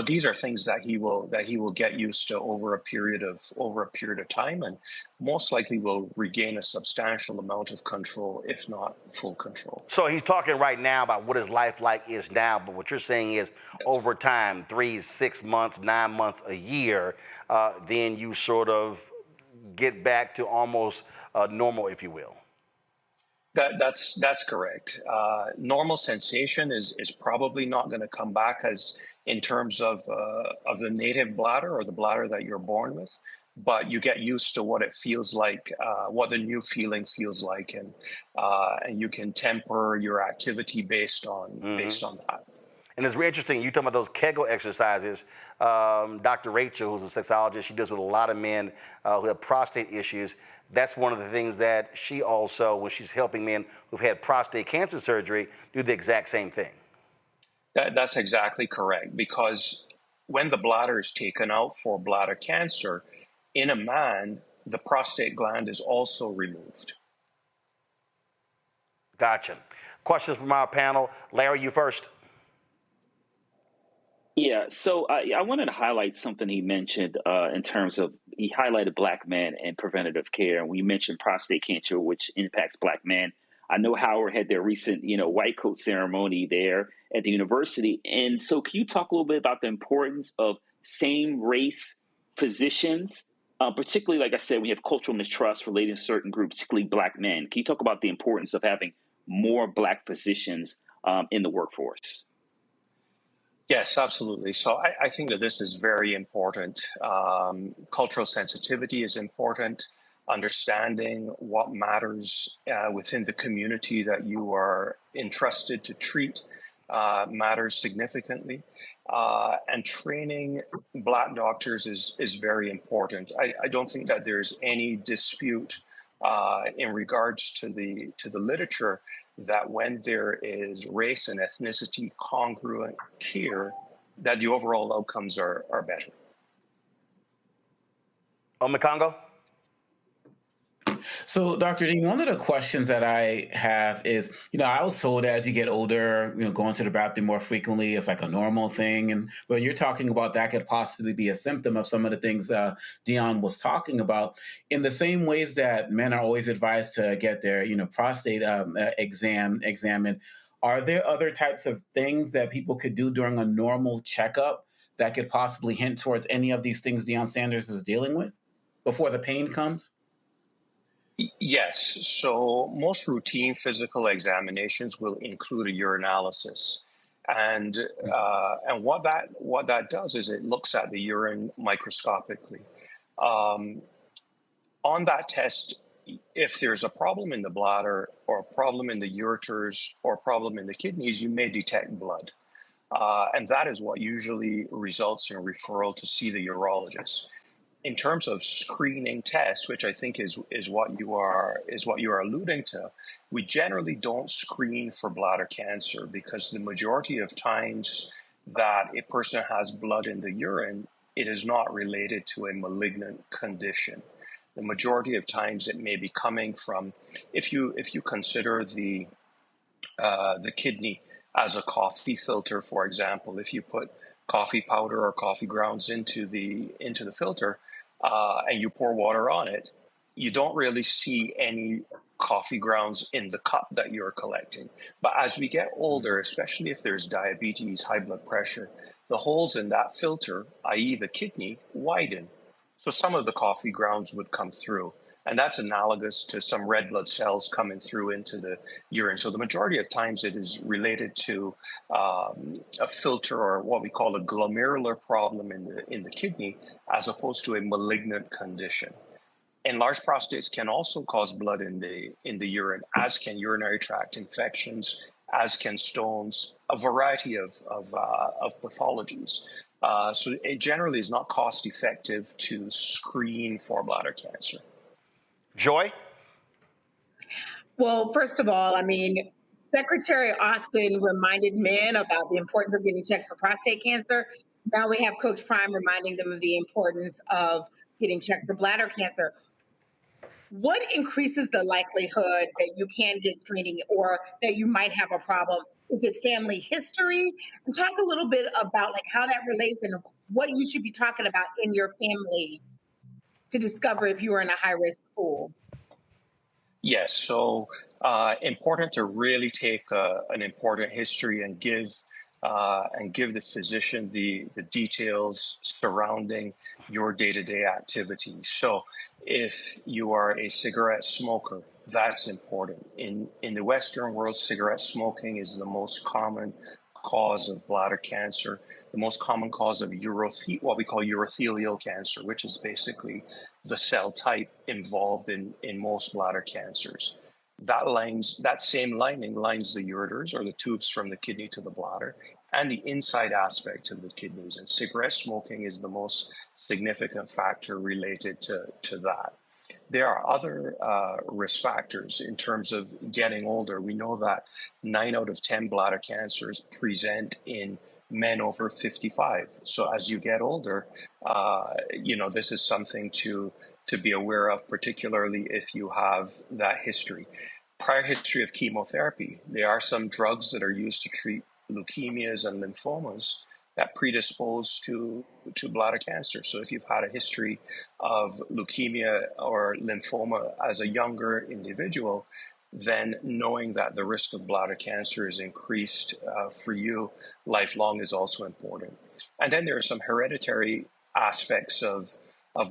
these are things that he will get used to over a period of time, and most likely will regain a substantial amount of control, if not full control. So he's talking right now about what his life like is now, but what you're saying is over time, 3, 6 months, 9 months, a year, then you sort of get back to almost normal, if you will. That's correct. Normal sensation is probably not going to come back as in terms of the native bladder or the bladder that you're born with, but you get used to what it feels like, what the new feeling feels like, and you can temper your activity based on that. And it's really interesting, you talking about those Kegel exercises. Dr. Rachel, who's a sexologist, she does with a lot of men who have prostate issues. That's one of the things that she also, when she's helping men who've had prostate cancer surgery, do the exact same thing. That's exactly correct, because when the bladder is taken out for bladder cancer, in a man, the prostate gland is also removed. Gotcha. Questions from our panel. Larry, you first. Yeah, so I wanted to highlight something he mentioned in terms of, he highlighted Black men and preventative care. And we mentioned prostate cancer, which impacts Black men. I know Howard had their recent, white coat ceremony there at the university. And so can you talk a little bit about the importance of same race physicians, particularly, like I said, we have cultural mistrust relating to certain groups, particularly Black men. Can you talk about the importance of having more Black physicians in the workforce? Yes, absolutely. So I think that this is very important. Cultural sensitivity is important. Understanding what matters within the community that you are entrusted to treat matters significantly. And training Black doctors is very important. I don't think that there's any dispute in regards to the literature that when there is race and ethnicity congruent care, that the overall outcomes are better. Omekongo? So, Dr. Deane, one of the questions that I have is, I was told as you get older, going to the bathroom more frequently is like a normal thing. And when you're talking about that could possibly be a symptom of some of the things Deion was talking about. In the same ways that men are always advised to get their, prostate examined, are there other types of things that people could do during a normal checkup that could possibly hint towards any of these things Deion Sanders was dealing with before the pain comes? Yes. So most routine physical examinations will include a urinalysis, and what that does is it looks at the urine microscopically. On that test, if there's a problem in the bladder or a problem in the ureters or a problem in the kidneys, you may detect blood, and that is what usually results in referral to see the urologist. In terms of screening tests, which I think is what you are alluding to, we generally don't screen for bladder cancer because the majority of times that a person has blood in the urine, it is not related to a malignant condition. The majority of times it may be coming from, if you consider the kidney as a coffee filter, for example, if you put coffee powder or coffee grounds into the filter, and you pour water on it, you don't really see any coffee grounds in the cup that you're collecting. But as we get older, especially if there's diabetes, high blood pressure, the holes in that filter, i.e. the kidney, widen. So some of the coffee grounds would come through. And that's analogous to some red blood cells coming through into the urine. So the majority of times it is related to a filter or what we call a glomerular problem in the kidney, as opposed to a malignant condition. Enlarged prostates can also cause blood in the urine, as can urinary tract infections, as can stones, a variety of pathologies. So it generally is not cost effective to screen for bladder cancer. Joy? Well, first of all, Secretary Austin reminded men about the importance of getting checked for prostate cancer. Now we have Coach Prime reminding them of the importance of getting checked for bladder cancer. What increases the likelihood that you can get screening or that you might have a problem? Is it family history? And talk a little bit about how that relates and what you should be talking about in your family to discover if you are in a high-risk pool. Yes, so important to really take an important history and give the physician the details surrounding your day-to-day activities. So if you are a cigarette smoker, that's important. In the Western world, cigarette smoking is the most common cause of bladder cancer, the most common cause of what we call urothelial cancer, which is basically the cell type involved in most bladder cancers. That same lining lines the ureters, or the tubes from the kidney to the bladder, and the inside aspect of the kidneys. And cigarette smoking is the most significant factor related to that. There are other risk factors in terms of getting older. We know that 9 out of 10 bladder cancers present in men over 55. So as you get older, this is something to be aware of, particularly if you have that history. Prior history of chemotherapy. There are some drugs that are used to treat leukemias and lymphomas that predispose to bladder cancer. So if you've had a history of leukemia or lymphoma as a younger individual, then knowing that the risk of bladder cancer is increased for you lifelong is also important. And then there are some hereditary aspects of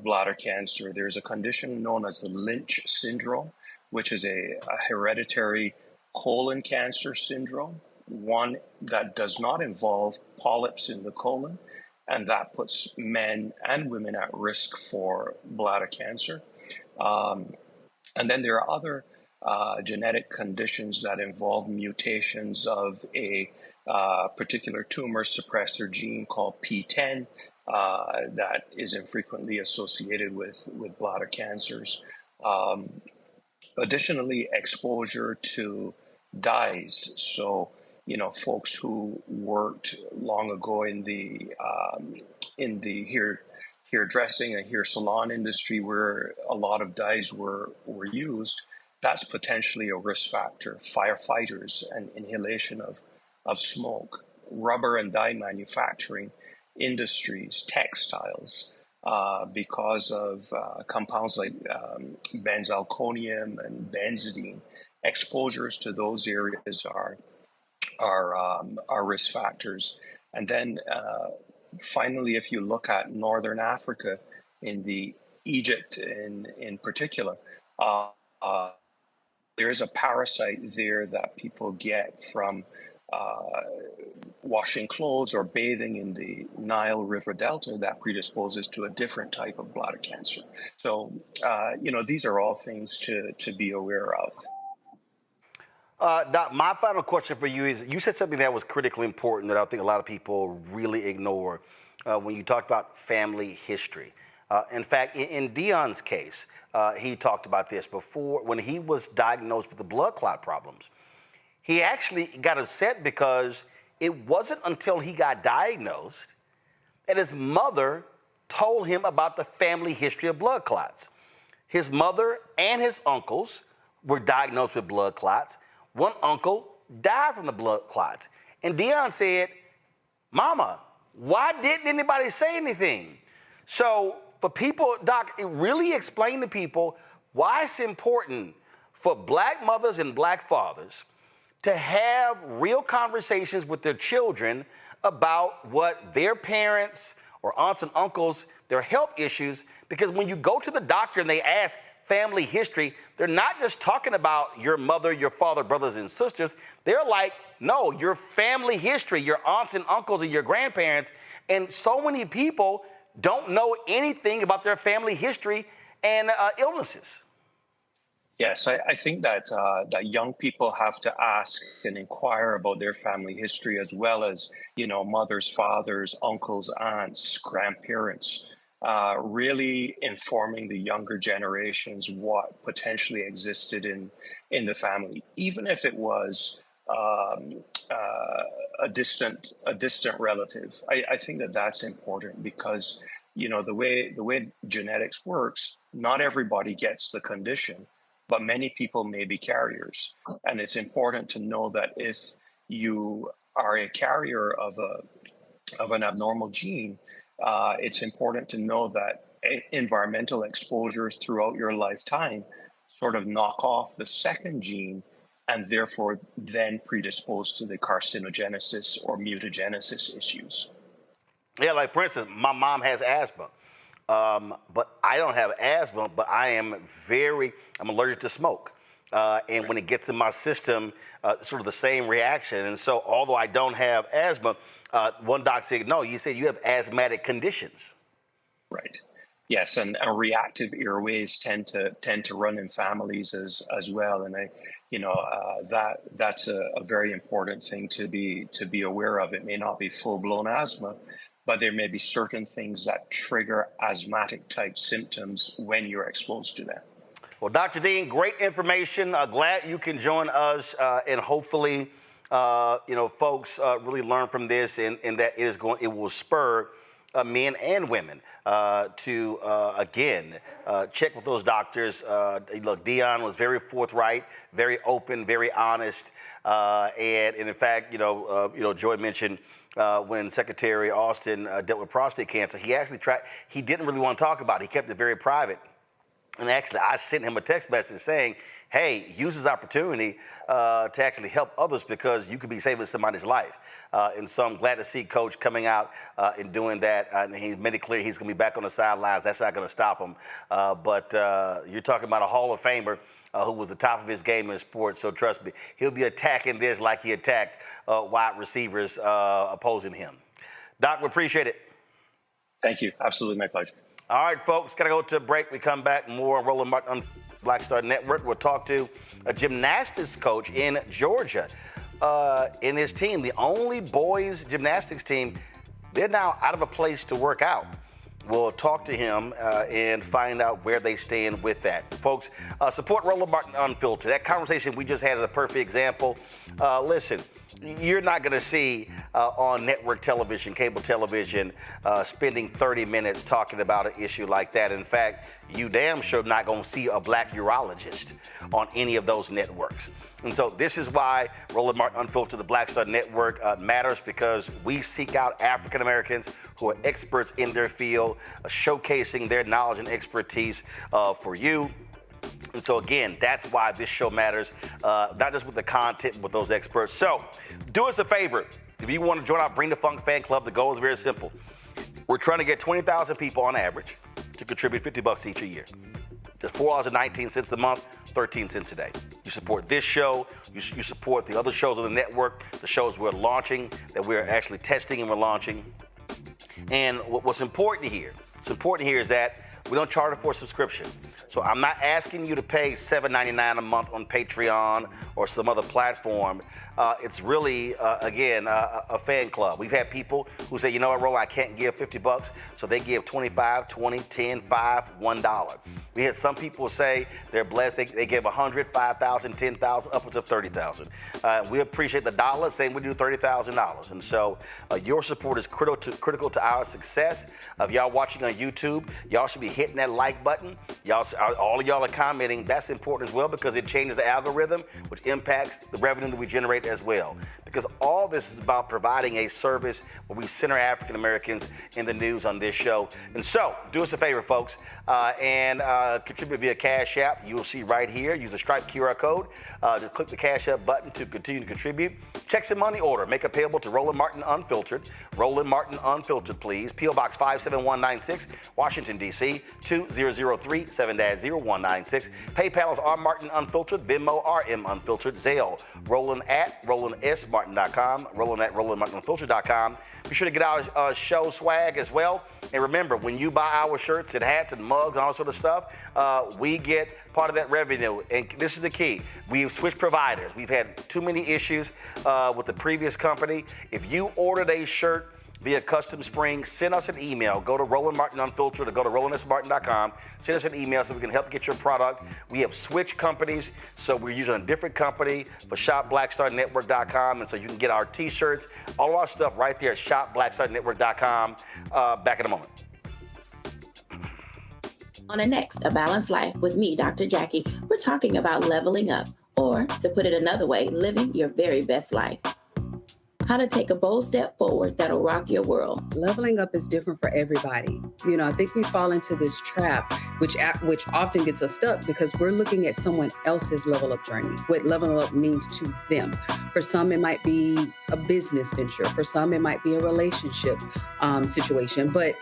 bladder cancer. There's a condition known as the Lynch syndrome, which is a hereditary colon cancer syndrome, one that does not involve polyps in the colon, and that puts men and women at risk for bladder cancer. And then there are other genetic conditions that involve mutations of a particular tumor suppressor gene called P10 that is infrequently associated with bladder cancers. Additionally, exposure to dyes. So, folks who worked long ago in the hairdressing and hair salon industry where a lot of dyes were used, that's potentially a risk factor. Firefighters and inhalation of smoke, rubber and dye manufacturing industries, textiles, because of compounds like benzalkonium and benzidine. Exposures to those areas are risk factors. And then finally, if you look at Northern Africa, in the Egypt in particular, there is a parasite there that people get from washing clothes or bathing in the Nile River Delta that predisposes to a different type of bladder cancer. So, these are all things to be aware of. Doc, my final question for you is, you said something that was critically important that I think a lot of people really ignore when you talked about family history. In fact, in Deion's case, he talked about this before when he was diagnosed with the blood clot problems. He actually got upset because it wasn't until he got diagnosed and his mother told him about the family history of blood clots. His mother and his uncles were diagnosed with blood clots. One uncle died from the blood clots. And Deion said, "Mama, why didn't anybody say anything?" So for people, Doc, it really explained to people why it's important for black mothers and black fathers to have real conversations with their children about what their parents or aunts and uncles, their health issues, because when you go to the doctor and they ask family history, they're not just talking about your mother, your father, brothers and sisters. They're like, no, your family history, your aunts and uncles and your grandparents. And so many people don't know anything about their family history and illnesses. Yes, I think that young people have to ask and inquire about their family history, as well as, mothers, fathers, uncles, aunts, grandparents, really informing the younger generations what potentially existed in the family, even if it was a distant relative. I think that that's important because, the way genetics works, not everybody gets the condition, but many people may be carriers. And it's important to know that if you are a carrier of an abnormal gene, it's important to know that environmental exposures throughout your lifetime sort of knock off the second gene and therefore then predispose to the carcinogenesis or mutagenesis issues. Yeah, like for instance, my mom has asthma. But I don't have asthma, but I'm allergic to smoke. And when it gets in my system, sort of the same reaction. And so although I don't have asthma, one doc said, no, you said you have asthmatic conditions. Right. Yes, and reactive airways tend to run in families as well. And that's a very important thing to be aware of. It may not be full-blown asthma, but there may be certain things that trigger asthmatic type symptoms when you're exposed to them. Well, Dr. Deane, great information. Glad you can join us, and hopefully, folks really learn from this, and that it will spur men and women to again check with those doctors. Look, Deion was very forthright, very open, very honest, and in fact, Joy mentioned. When Secretary Austin dealt with prostate cancer, he didn't really want to talk about it. He kept it very private. And actually, I sent him a text message saying, hey, use this opportunity to actually help others because you could be saving somebody's life. And so I'm glad to see Coach coming out and doing that. And he made it clear he's going to be back on the sidelines. That's not going to stop him. But you're talking about a Hall of Famer who was the top of his game in sports. So trust me, he'll be attacking this like he attacked wide receivers opposing him. Doc, we appreciate it. Thank you. Absolutely my pleasure. All right, folks, got to go to a break. We come back, more on Roland Martin on Black Star Network. We'll talk to a gymnastics coach in Georgia. In his team, the only boys gymnastics team, they're now out of a place to work out. We'll talk to him and find out where they stand with that. Folks, support Roland Martin Unfiltered. That conversation we just had is a perfect example. Listen, you're not going to see on network television, cable television, spending 30 minutes talking about an issue like that. In fact, you damn sure not going to see a black urologist on any of those networks. And so this is why Roland Martin Unfiltered, the Black Star Network, matters, because we seek out African Americans who are experts in their field, showcasing their knowledge and expertise for you. And so, again, that's why this show matters, not just with the content, but with those experts. So do us a favor. If you want to join our Bring the Funk fan club, the goal is very simple. We're trying to get 20,000 people on average to contribute $50 each a year. That's $4.19 a month, 13 cents a day. You support this show, you support the other shows on the network, the shows we're launching, that we're actually testing and we're launching. And what's important here is that we don't charge for a subscription. So I'm not asking you to pay $7.99 a month on Patreon or some other platform. It's really, again, a fan club. We've had people who say, you know what, Roland, I can't give $50, so they give $25, $20, $10, $5, $1. We had some people say they're blessed. They give $100, $5,000, $10,000, upwards of $30,000. We appreciate the dollar, saying we do $30,000. And so your support is critical to our success. If y'all watching on YouTube, y'all should be hitting that like button. All of y'all are commenting. That's important as well, because it changes the algorithm, which impacts the revenue that we generate as well. Because all this is about providing a service where we center African Americans in the news on this show. And so, do us a favor, folks, and contribute via Cash App. You will see right here. Use the Stripe QR code. Just click the Cash App button to continue to contribute. Checks and money order. Make it payable to Roland Martin Unfiltered. Roland Martin Unfiltered, please. P.O. Box 57196, Washington, D.C. 2003 7-0196. PayPal is R Martin Unfiltered. Venmo RM Unfiltered. Zelle Roland at RolandSMartin.com. Roland at RolandMartinUnfiltered.com. Be sure to get our show swag as well. And remember, when you buy our shirts and hats and mugs and all sort of stuff, we get part of that revenue. And this is the key. We've switched providers. We've had too many issues with the previous company. If you ordered a shirt via Custom Spring, send us an email. Go to Roland Martin Unfiltered or go to RolandSMartin.com. Send us an email so we can help get your product. We have switched companies, so we're using a different company for ShopBlackStarNetwork.com, and so you can get our T-shirts, all of our stuff right there at ShopBlackStarNetwork.com. Back in a moment. On the next A Balanced Life with me, Dr. Jackie, we're talking about leveling up, or to put it another way, living your very best life. How to take a bold step forward that'll rock your world. Leveling up is different for everybody. You know, I think we fall into this trap, which often gets us stuck because we're looking at someone else's level up journey, what leveling up means to them. For some, it might be a business venture. For some, it might be a relationship situation, but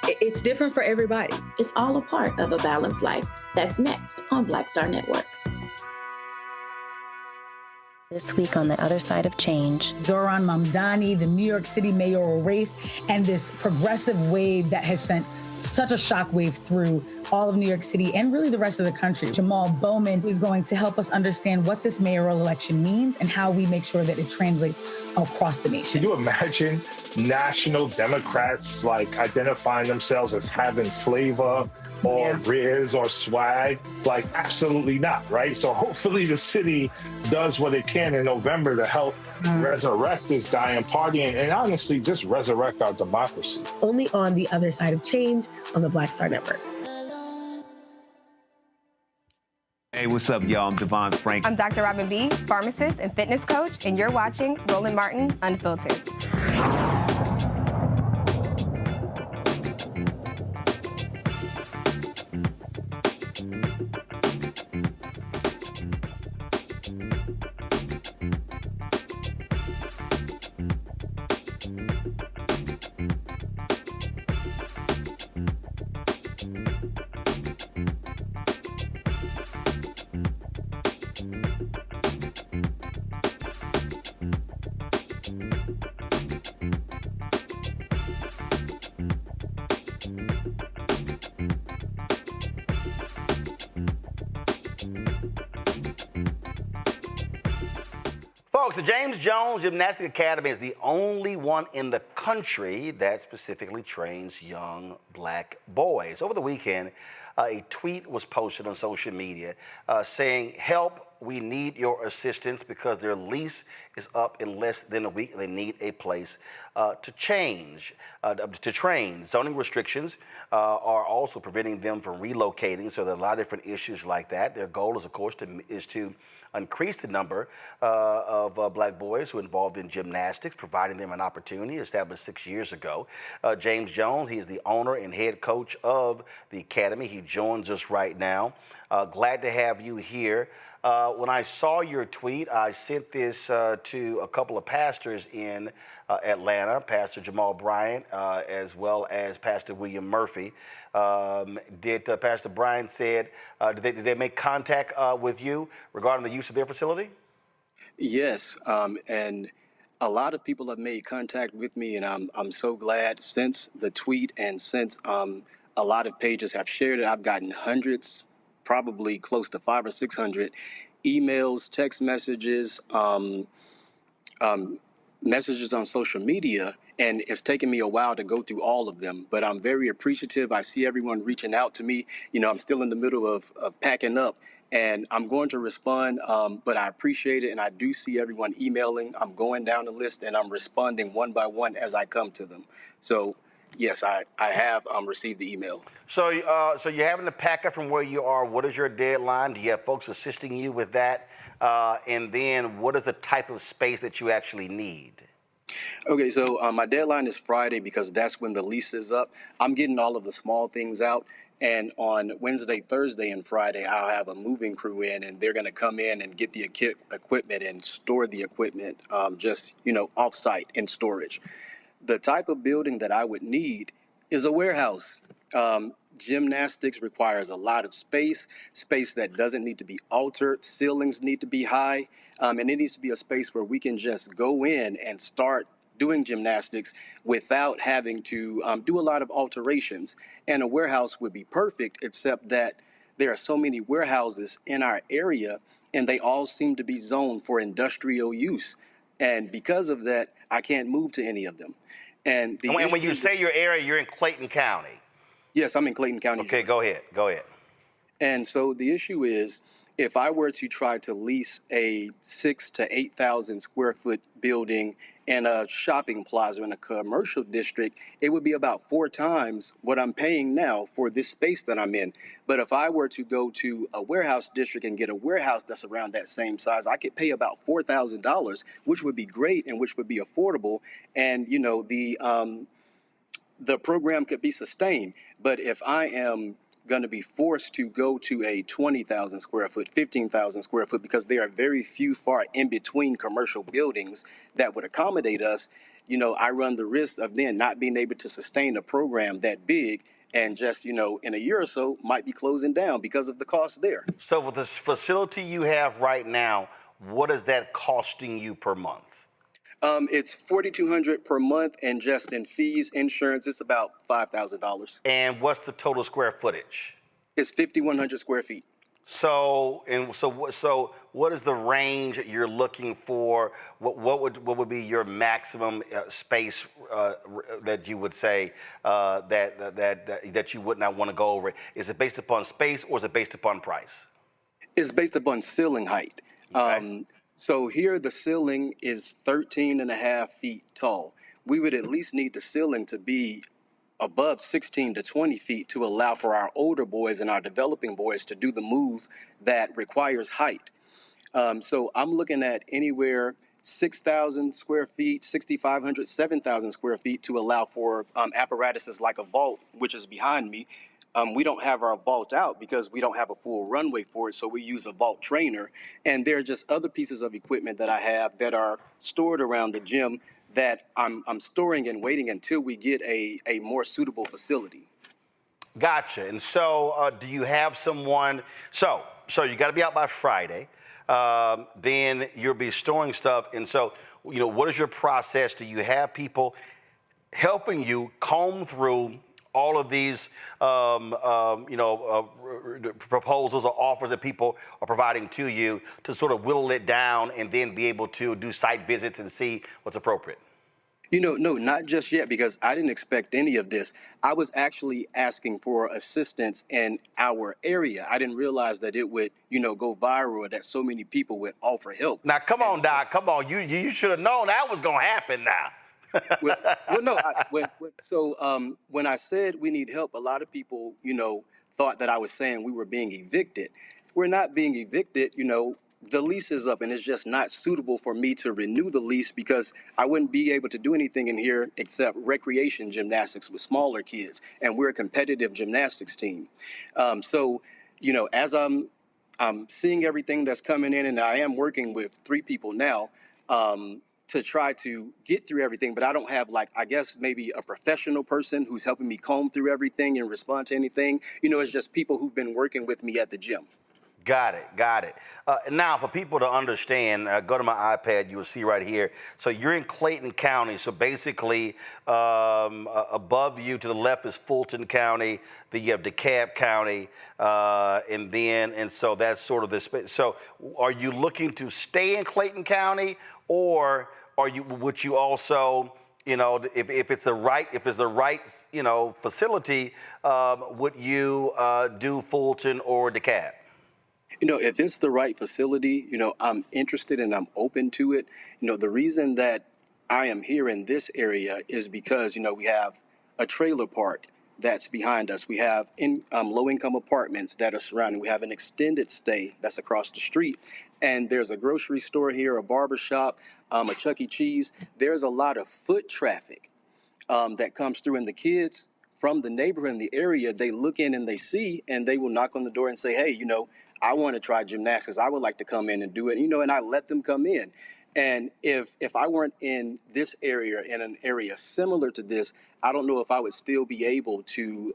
it's different for everybody. It's all a part of A Balanced Life. That's next on Black Star Network. This week on The Other Side of Change. Zohran Mamdani, the New York City mayoral race, and this progressive wave that has sent such a shockwave through all of New York City and really the rest of the country. Jamal Bowman is going to help us understand what this mayoral election means and how we make sure that it translates across the nation. Can you imagine national Democrats like identifying themselves as having flavor or riz or swag? Like, absolutely not, right? So hopefully the city does what it can in November to help resurrect this dying party and honestly just resurrect our democracy. Only on The Other Side of Change on the Black Star Network. Hey, what's up, y'all? I'm Devon Frank. I'm Dr. Robin B., pharmacist and fitness coach, and you're watching Roland Martin Unfiltered. Folks, the James Jones Gymnastics Academy is the only one in the country that specifically trains young black boys. Over the weekend, a tweet was posted on social media saying, "Help, we need your assistance because their lease is up in less than a week and they need a place to train. Zoning restrictions are also preventing them from relocating, so there are a lot of different issues like that. Their goal is, of course, to increase the number of black boys who are involved in gymnastics, providing them an opportunity established 6 years ago. James Jones, he is the owner and head coach of the academy. He joins us right now. Glad to have you here. When I saw your tweet, I sent this to a couple of pastors in Atlanta, Pastor Jamal Bryant, as well as Pastor William Murphy. Did Pastor Bryant said, did they make contact with you regarding the use of their facility? Yes, and a lot of people have made contact with me, and I'm so glad since the tweet and since a lot of pages have shared it. I've gotten hundreds, probably close to 500 or 600 emails, text messages, messages on social media, and it's taken me a while to go through all of them, but I'm very appreciative. I see everyone reaching out to me. You know, I'm still in the middle of packing up, and I'm going to respond, but I appreciate it, and I do see everyone emailing. I'm going down the list, and I'm responding one by one as I come to them. So, yes, I have received the email. So you're having to pack up from where you are. What is your deadline? Do you have folks assisting you with that? And then what is the type of space that you actually need? Okay, so my deadline is Friday because that's when the lease is up. I'm getting all of the small things out. And on Wednesday, Thursday, and Friday, I'll have a moving crew in, and they're going to come in and get the equipment and store the equipment just, off-site in storage. The type of building that I would need is a warehouse. Gymnastics requires a lot of space that doesn't need to be altered. Ceilings need to be high. And it needs to be a space where we can just go in and start doing gymnastics without having to do a lot of alterations. And a warehouse would be perfect, except that there are so many warehouses in our area, and they all seem to be zoned for industrial use. And because of that, I can't move to any of them. And when you say your area, you're in Clayton County. Yes, I'm in Clayton County. Okay, go ahead. And so the issue is, if I were to try to lease a 6,000 to 8,000 square foot building in a shopping plaza in a commercial district, it would be about 4 times what I'm paying now for this space that I'm in. But if I were to go to a warehouse district and get a warehouse that's around that same size, I could pay about $4,000, which would be great and which would be affordable. And, the program could be sustained. But if I am going to be forced to go to a 20,000 square foot, 15,000 square foot, because there are very few far in between commercial buildings that would accommodate us, I run the risk of then not being able to sustain a program that big and just, in a year or so might be closing down because of the cost there. So with this facility you have right now, what is that costing you per month? It's $4,200 per month, and just in fees, insurance, it's about $5,000. And what's the total square footage? It's 5,100 square feet. So what is the range you're looking for? What would be your maximum space that you would say that you would not want to go over? Is it based upon space or is it based upon price? It's based upon ceiling height. Okay. So here the ceiling is 13.5 feet tall. We would at least need the ceiling to be above 16 to 20 feet to allow for our older boys and our developing boys to do the move that requires height. So I'm looking at anywhere 6,000 square feet, 6,500, 7,000 square feet to allow for apparatuses like a vault, which is behind me. We don't have our vault out because we don't have a full runway for it, so we use a vault trainer. And there are just other pieces of equipment that I have that are stored around the gym that I'm storing and waiting until we get a more suitable facility. Gotcha. And so do you have someone, so you got to be out by Friday, then you'll be storing stuff. And so, what is your process? Do you have people helping you comb through all of these, proposals or offers that people are providing to you to sort of whittle it down and then be able to do site visits and see what's appropriate? No, not just yet, because I didn't expect any of this. I was actually asking for assistance in our area. I didn't realize that it would, go viral, or that so many people would offer help. Now, come on, Doc. Come on. You should have known that was going to happen now. When I said we need help, a lot of people, thought that I was saying we were being evicted. We're not being evicted. The lease is up, and it's just not suitable for me to renew the lease, because I wouldn't be able to do anything in here except recreation gymnastics with smaller kids, and we're a competitive gymnastics team. As I'm seeing everything that's coming in, and I am working with 3 people now to try to get through everything, but I don't have, maybe a professional person who's helping me comb through everything and respond to anything. It's just people who've been working with me at the gym. Got it. Now, for people to understand, go to my iPad, you will see right here. So you're in Clayton County. So basically, above you to the left is Fulton County. Then you have DeKalb County, and so that's sort of the space. So are you looking to stay in Clayton County, or would you also, if it's the right facility, would you do Fulton or DeKalb? If it's the right facility, I'm interested and I'm open to it. The reason that I am here in this area is because, we have a trailer park that's behind us. We have low-income apartments that are surrounding. We have an extended stay that's across the street. And there's a grocery store here, a barber shop, a Chuck E. Cheese. There's a lot of foot traffic that comes through, and the kids from the neighborhood in the area, they look in and they see, and they will knock on the door and say, hey, I want to try gymnastics. I would like to come in and do it, and I let them come in. And if I weren't in this area, in an area similar to this, I don't know if I would still be able to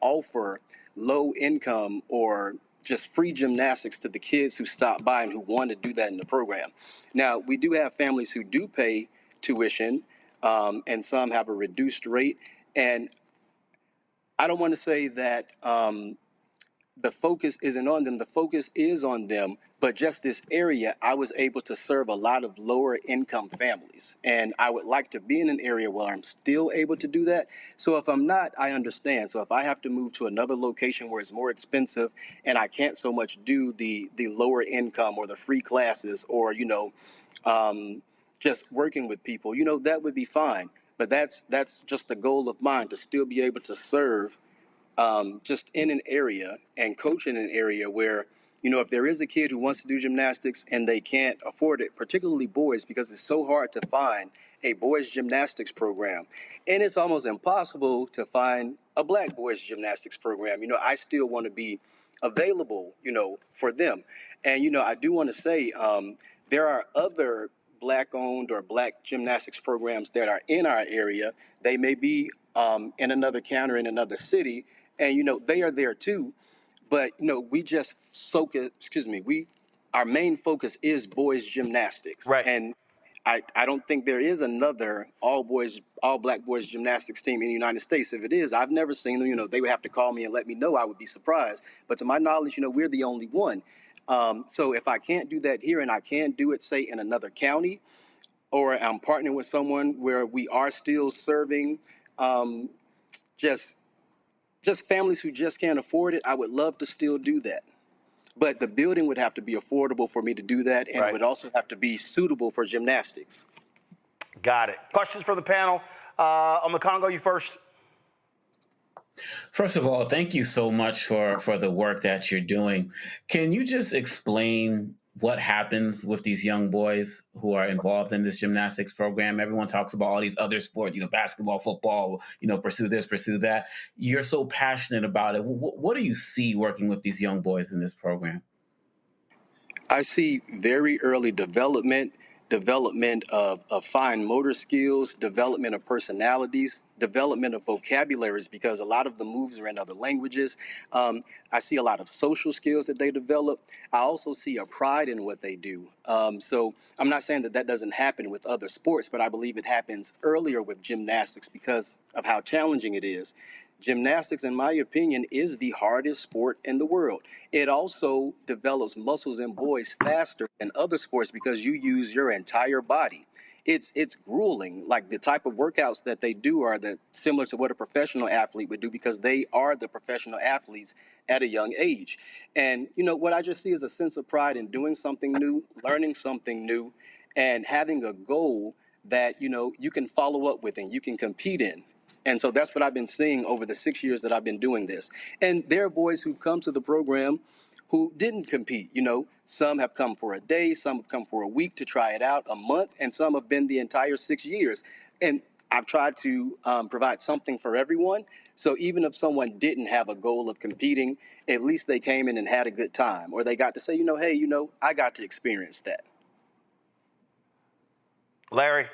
offer low income or just free gymnastics to the kids who stop by and who want to do that in the program. Now, we do have families who do pay tuition, and some have a reduced rate. And I don't want to say that the focus isn't on them. The focus is on them. But just this area, I was able to serve a lot of lower income families. And I would like to be in an area where I'm still able to do that. So if I'm not, I understand. So if I have to move to another location where it's more expensive and I can't so much do the lower income or the free classes or, just working with people, that would be fine. But that's just the goal of mine, to still be able to serve just in an area and coach in an area where, if there is a kid who wants to do gymnastics and they can't afford it, particularly boys, because it's so hard to find a boys gymnastics program. And it's almost impossible to find a black boys gymnastics program. I still want to be available, for them. And, I do want to say there are other black-owned or black gymnastics programs that are in our area. They may be in another county or in another city, and, they are there too. But, we just our main focus is boys gymnastics. Right. And I don't think there is another all black boys gymnastics team in the United States. If it is, I've never seen them. They would have to call me and let me know. I would be surprised. But to my knowledge, we're the only one. So if I can't do that here and I can do it, say, in another county, or I'm partnering with someone where we are still serving just families who just can't afford it, I would love to still do that. But the building would have to be affordable for me to do that, and It would also have to be suitable for gymnastics. Got it. Questions from the panel? On the Congo, you first. First of all, thank you so much for the work that you're doing. Can you just explain what happens with these young boys who are involved in this gymnastics program? Everyone talks about all these other sports, basketball, football, pursue this, pursue that. You're so passionate about it. What do you see working with these young boys in this program? I see very early development of fine motor skills, development of personalities, development of vocabularies, because a lot of the moves are in other languages. I see a lot of social skills that they develop. I also see a pride in what they do. So I'm not saying that doesn't happen with other sports, but I believe it happens earlier with gymnastics because of how challenging it is. Gymnastics, in my opinion, is the hardest sport in the world. It also develops muscles in boys faster than other sports because you use your entire body. it's grueling. Like the type of workouts that they do are similar to what a professional athlete would do, because they are the professional athletes at a young age. And, what I just see is a sense of pride in doing something new, learning something new, and having a goal that, you can follow up with and you can compete in. And so that's what I've been seeing over the 6 years that I've been doing this. And there are boys who've come to the program who didn't compete. Some have come for a day, some have come for a week to try it out, a month, and some have been the entire 6 years. And I've tried to provide something for everyone. So even if someone didn't have a goal of competing, at least they came in and had a good time, or they got to say, hey, I got to experience that. Larry?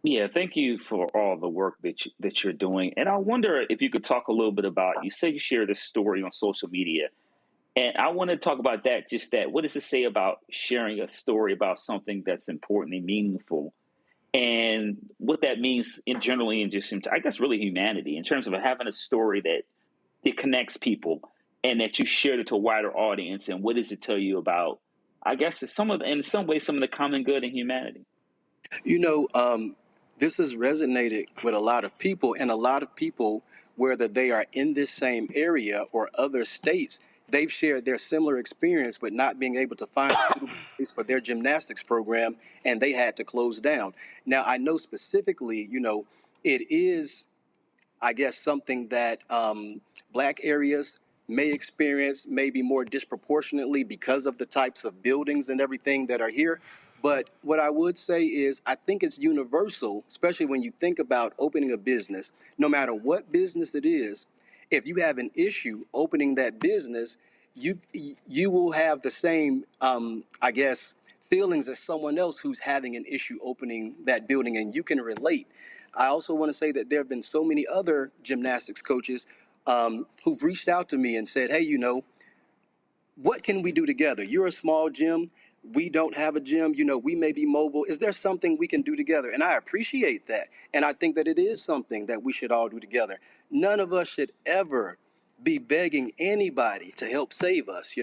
Yeah, thank you for all the work that you're doing. And I wonder if you could talk a little bit about, you say you share this story on social media, and I want to talk about that, just that. What does it say about sharing a story about something that's important and meaningful, and what that means generally in just, I guess, really humanity, in terms of having a story that connects people and that you share it to a wider audience, and what does it tell you about, I guess, in some ways, some of the common good in humanity? This has resonated with a lot of people, and a lot of people, whether they are in this same area or other states, they've shared their similar experience with not being able to find a suitable place for their gymnastics program, and they had to close down. Now, I know specifically, it is, I guess, something that Black areas may experience maybe more disproportionately because of the types of buildings and everything that are here. But what I would say is I think it's universal, especially when you think about opening a business. No matter what business it is, if you have an issue opening that business, you will have the same, I guess, feelings as someone else who's having an issue opening that building, and you can relate. I also want to say that there have been so many other gymnastics coaches who've reached out to me and said, hey, what can we do together? You're a small gym. We don't have a gym. We may be mobile. Is there something we can do together? And I appreciate that. And I think that it is something that we should all do together. None of us should ever be begging anybody to help save us,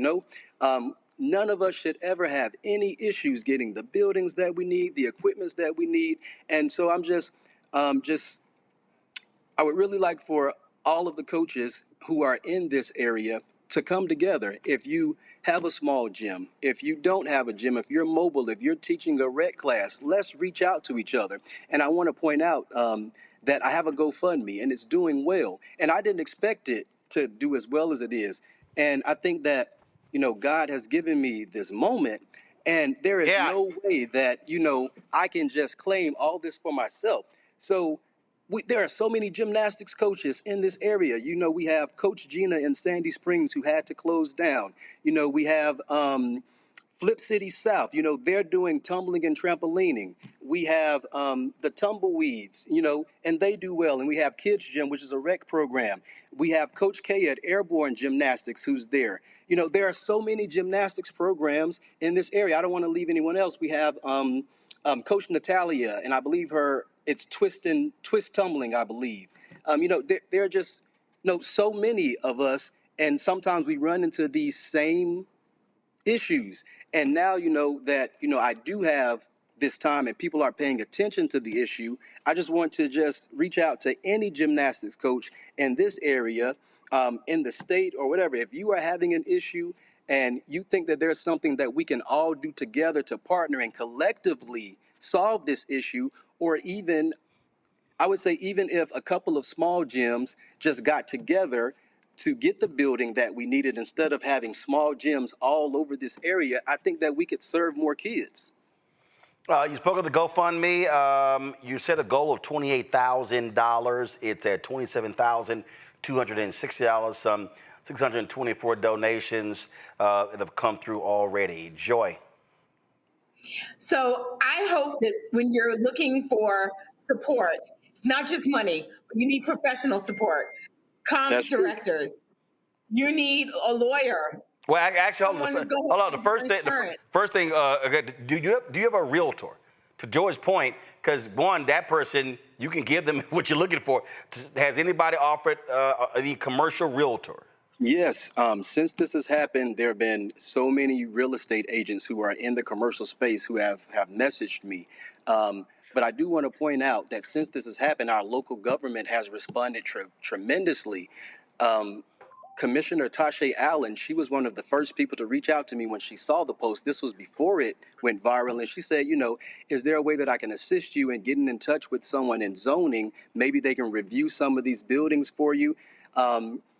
None of us should ever have any issues getting the buildings that we need, the equipments that we need. And so I'm I would really like for all of the coaches who are in this area to come together. If you have a small gym, if you don't have a gym, if you're mobile, if you're teaching a rec class, let's reach out to each other. And I want to point out that I have a GoFundMe, and it's doing well. And I didn't expect it to do as well as it is. And I think that, God has given me this moment, and there is no way that, I can just claim all this for myself. So there are so many gymnastics coaches in this area. We have Coach Gina in Sandy Springs, who had to close down. We have Flip City South. They're doing tumbling and trampolining. We have the Tumbleweeds, and they do well. And we have Kids Gym, which is a rec program. We have Coach K at Airborne Gymnastics, who's there. There are so many gymnastics programs in this area. I don't want to leave anyone else. We have Coach Natalia, and I believe it's twist tumbling, I believe. There are just so many of us, and sometimes we run into these same issues. And now that I do have this time and people are paying attention to the issue, I just want to just reach out to any gymnastics coach in this area, in the state or whatever. If you are having an issue and you think that there's something that we can all do together to partner and collectively solve this issue, or even, I would say, even if a couple of small gyms just got together to get the building that we needed, instead of having small gyms all over this area, I think that we could serve more kids. You spoke of the GoFundMe. You set a goal of $28,000. It's at $27,260. Some 624 donations that have come through already. Joy. So I hope that when you're looking for support, it's not just money. You need professional support. Comms directors. You need a lawyer. Well, actually, hold on. The first thing. Do you have a realtor? To Joy's point, because that person, you can give them what you're looking for. Has anybody offered any commercial realtor? Yes, since this has happened, there have been so many real estate agents who are in the commercial space who have messaged me. But I do want to point out that since this has happened, our local government has responded tremendously. Commissioner Tasha Allen, she was one of the first people to reach out to me when she saw the post. This was before it went viral. And she said, is there a way that I can assist you in getting in touch with someone in zoning? Maybe they can review some of these buildings for you.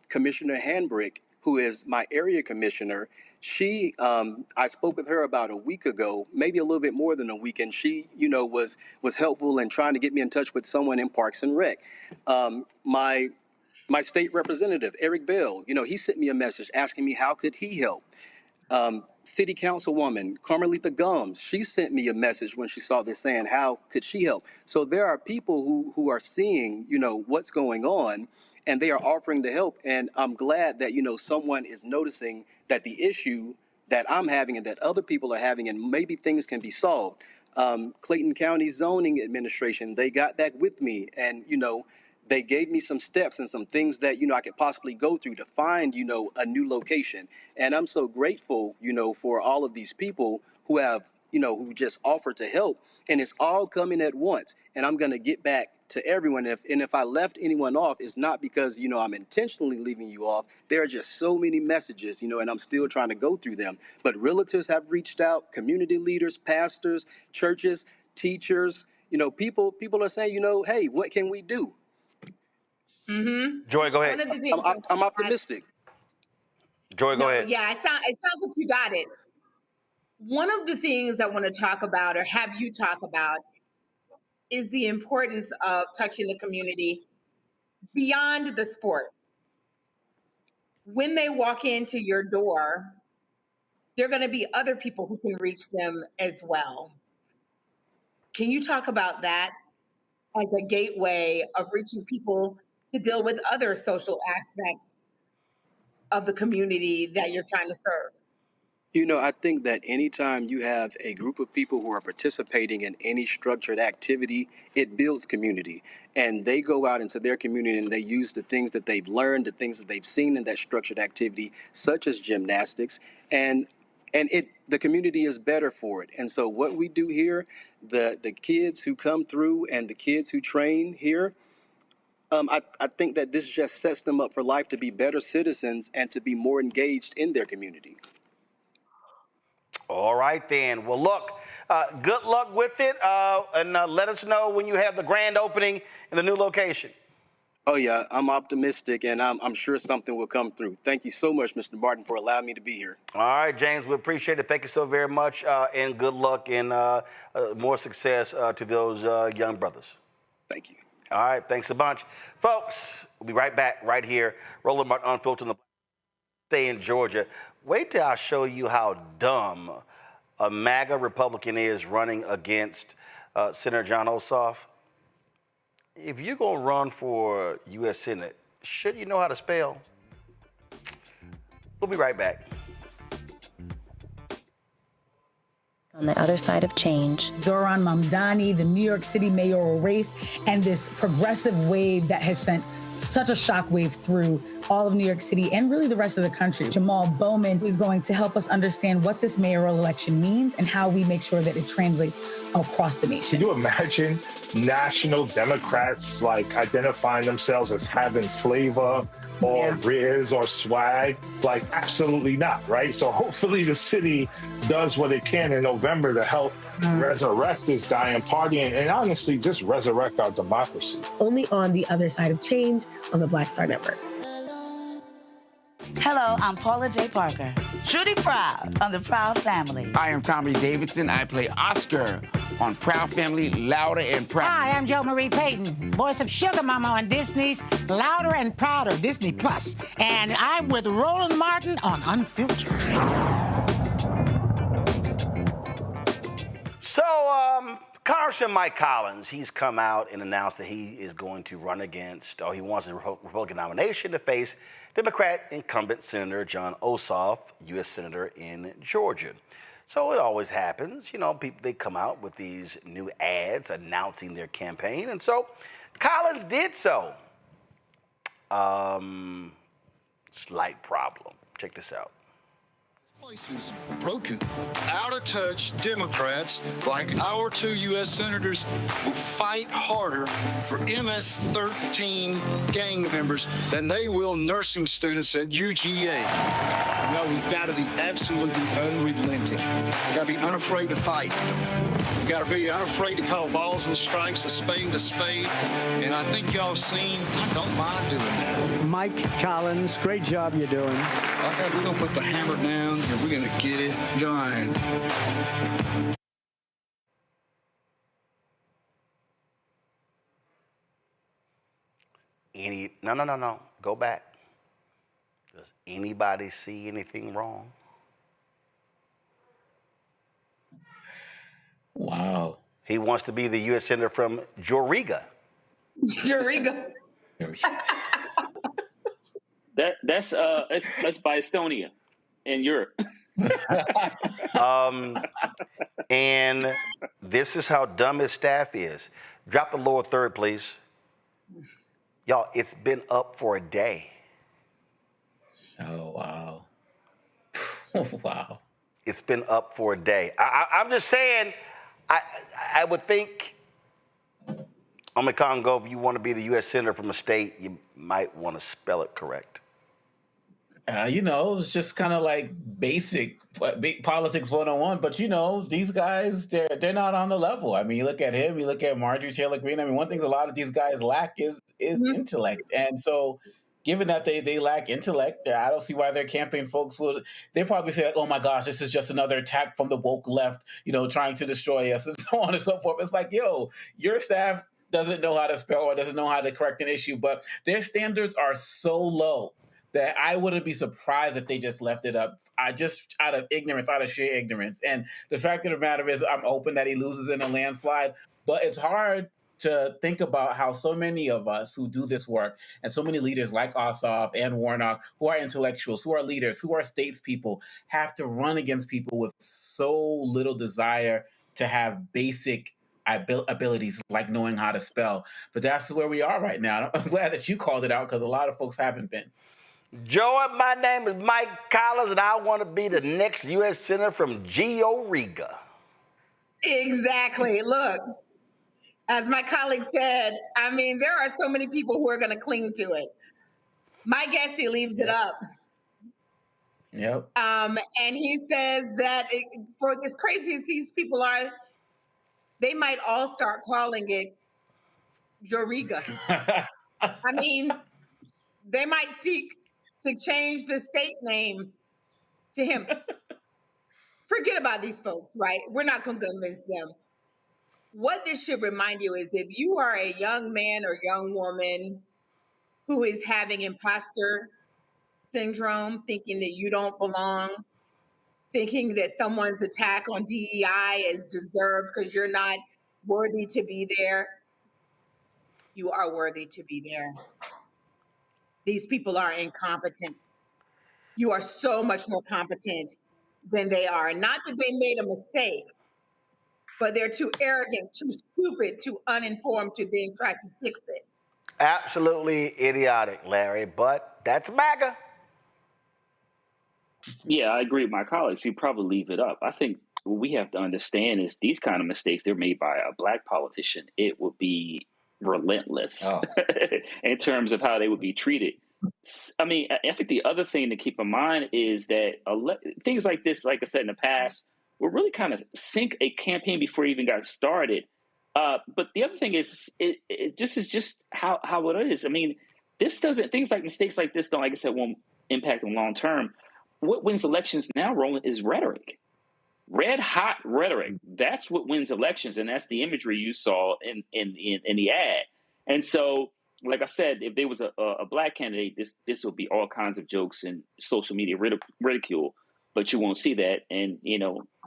Commissioner Handbrick, who is my area commissioner, I spoke with her about a week ago, maybe a little bit more than a week, and she, was helpful in trying to get me in touch with someone in Parks and Rec. My state representative, Eric Bell, he sent me a message asking me how could he help. City Councilwoman Carmelita Gums, she sent me a message when she saw this saying, how could she help? So there are people who are seeing, what's going on, and they are offering to help. And I'm glad that, someone is noticing that the issue that I'm having and that other people are having, and maybe things can be solved. Clayton County Zoning Administration, they got back with me and, they gave me some steps and some things that, I could possibly go through to find, a new location. And I'm so grateful, for all of these people who have, who just offered to help. And it's all coming at once. And I'm going to get back to everyone. If I left anyone off, it's not because, I'm intentionally leaving you off. There are just so many messages, and I'm still trying to go through them. But realtors have reached out, community leaders, pastors, churches, teachers, people are saying, hey, what can we do? Mm-hmm. Joy, go ahead. I'm optimistic. Joy, go ahead. Yeah, it sounds like you got it. One of the things I want to talk about or have you talk about is the importance of touching the community beyond the sport. When they walk into your door, there are going to be other people who can reach them as well. Can you talk about that as a gateway of reaching people to deal with other social aspects of the community that you're trying to serve? I think that anytime you have a group of people who are participating in any structured activity, it builds community. And they go out into their community and they use the things that they've learned, the things that they've seen in that structured activity, such as gymnastics, and the community is better for it. And so what we do here, the kids who come through and the kids who train here, I think that this just sets them up for life to be better citizens and to be more engaged in their community. All right, then. Well, look, good luck with it, and let us know when you have the grand opening in the new location. Oh, yeah, I'm optimistic, and I'm sure something will come through. Thank you so much, Mr. Martin, for allowing me to be here. All right, James, we appreciate it. Thank you so very much, and good luck and more success to those young brothers. Thank you. All right, thanks a bunch. Folks, we'll be right back right here. Roland Martin Unfiltered, stay in Georgia. Wait till I show you how dumb a MAGA Republican is running against Senator John Ossoff. If you're going to run for U.S. Senate, shouldn't you know how to spell? We'll be right back. On the other side of change. Zohran Mamdani, the New York City mayoral race, and this progressive wave that has sent such a shockwave through all of New York City and really the rest of the country. Jamal Bowman is going to help us understand what this mayoral election means and how we make sure that it translates across the nation. Can you imagine national Democrats identifying themselves as having flavor or riz or swag? Absolutely not, right? So hopefully the city does what it can in November to help resurrect this dying party and honestly just resurrect our democracy. Only on the other side of change on the Black Star Network. Hello, I'm Paula J. Parker. Trudy Proud on the Proud Family. I am Tommy Davidson. I play Oscar on Proud Family, Louder and Proud. Hi, I'm Jo Marie Payton, voice of Sugar Mama on Disney's Louder and Prouder, Disney Plus. And I'm with Roland Martin on Unfiltered. So, Congressman Mike Collins, he's come out and announced that he is going to run against, or he wants a Republican nomination to face Democrat incumbent Senator John Ossoff, U.S. Senator in Georgia. So it always happens, people, they come out with these new ads announcing their campaign, and so Collins did so. slight problem. Check this out. Places broken, out of touch Democrats like our 2 U.S. senators will fight harder for MS-13 gang members than they will nursing students at UGA. No, we've got to be absolutely unrelenting. We've got to be unafraid to fight. We've got to be unafraid to call balls and strikes, a spade, and I think y'all have seen I don't mind doing that. Mike Collins, great job you're doing. Okay, we're going to put the hammer down and we're going to get it done. No. Go back. Does anybody see anything wrong? Wow. He wants to be the U.S. Senator from Joriga. Joriga. That's by Estonia in Europe. And this is how dumb his staff is. Drop the lower third, please. Y'all, it's been up for a day. Oh, wow. Wow. It's been up for a day. I'm just saying, I would think, Congo, if you want to be the U.S. Senator from a state, you might want to spell it correct. It's just kind of like basic politics 101. But, these guys, they're not on the level. I mean, you look at him, you look at Marjorie Taylor Greene. I mean, one thing a lot of these guys lack is intellect. And so given that they lack intellect, I don't see why their campaign folks they probably say, like, oh, my gosh, this is just another attack from the woke left, trying to destroy us and so on and so forth. It's like, yo, your staff doesn't know how to spell or doesn't know how to correct an issue, but their standards are so low that I wouldn't be surprised if they just left it up just out of ignorance, out of sheer ignorance. And the fact of the matter is I'm hoping that he loses in a landslide, but it's hard to think about how so many of us who do this work and so many leaders like Ossoff and Warnock, who are intellectuals, who are leaders, who are statespeople, have to run against people with so little desire to have basic abilities like knowing how to spell. But that's where we are right now. I'm glad that you called it out because a lot of folks haven't been. Joey, my name is Mike Collins, and I want to be the next U.S. Senator from Joriga. Exactly. Look, as my colleague said, I mean, there are so many people who are going to cling to it. My guess, he leaves it up. Yep. And he says that for as crazy as these people are, they might all start calling it Joriga. I mean, they might seek to change the state name to him. Forget about these folks, right? We're not going to convince them. What this should remind you is if you are a young man or young woman who is having imposter syndrome, thinking that you don't belong, thinking that someone's attack on DEI is deserved because you're not worthy to be there, you are worthy to be there. These people are incompetent. You are so much more competent than they are. Not that they made a mistake, but they're too arrogant, too stupid, too uninformed to then try to fix it. Absolutely idiotic, Larry, but that's MAGA. Yeah, I agree with my colleagues. He'd probably leave it up. I think what we have to understand is these kind of mistakes, they're made by a black politician. It would be relentless in terms of how they would be treated. I mean, I think the other thing to keep in mind is that things like this, like I said in the past, will really kind of sink a campaign before it even got started. But the other thing is, it just is just how it is. I mean, things like mistakes like this don't, like I said, won't impact them long term. What wins elections now, Roland, is rhetoric. Red hot rhetoric. That's what wins elections, and that's the imagery you saw in the ad. And so, like I said, if there was a black candidate, this would be all kinds of jokes and social media ridicule. But you won't see that, and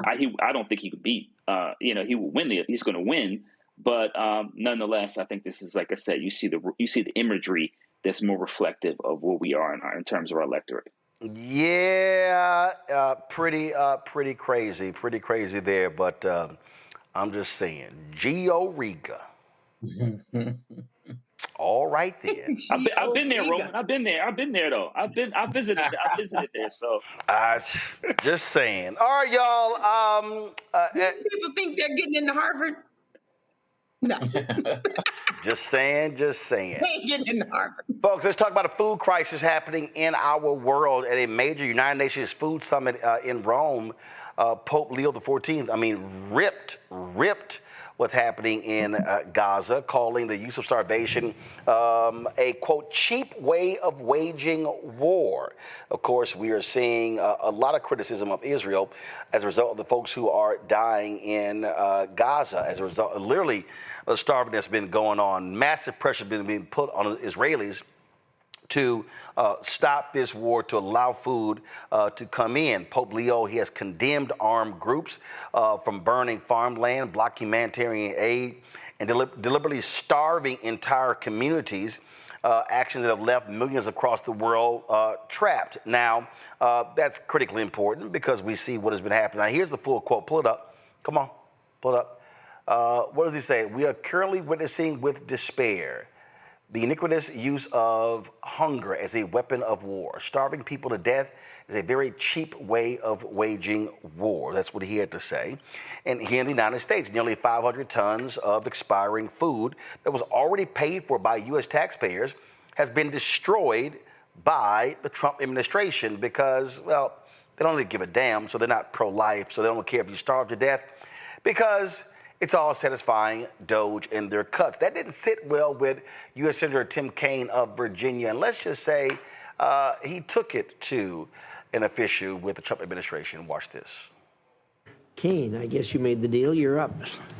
I don't think he could beat. He will win. He's going to win, but nonetheless, I think this is, like I said, you see the imagery that's more reflective of where we are in terms of our electorate. Yeah, pretty crazy there. But I'm just saying, Joriga. All right then. I've been there, Roland. I've been there though. I visited there. So just saying. All right, y'all. These people think they're getting into Harvard. No. Just saying. They ain't getting into Harvard. Folks, let's talk about a food crisis happening in our world at a major United Nations food summit in Rome. Pope Leo XIV, ripped what's happening in Gaza, calling the use of starvation a, quote, cheap way of waging war. Of course, we are seeing a lot of criticism of Israel as a result of the folks who are dying in Gaza. As a result, literally, the starving that's been going on, massive pressure being put on Israelis to stop this war, to allow food to come in. Pope Leo, he has condemned armed groups from burning farmland, blocking humanitarian aid, and deliberately starving entire communities, actions that have left millions across the world trapped. Now, that's critically important because we see what has been happening. Now, here's the full quote. Pull it up. Come on, pull it up. What does he say? We are currently witnessing with despair the iniquitous use of hunger as a weapon of war. Starving people to death is a very cheap way of waging war. That's what he had to say. And here in the United States, nearly 500 tons of expiring food that was already paid for by U.S. taxpayers has been destroyed by the Trump administration because, well, they don't really give a damn, so they're not pro-life, so they don't care if you starve to death, because it's all satisfying Doge and their cuts. That didn't sit well with U.S. Senator Tim Kaine of Virginia. And let's just say he took it to an official with the Trump administration. Watch this. Kaine, I guess you made the deal. You're up.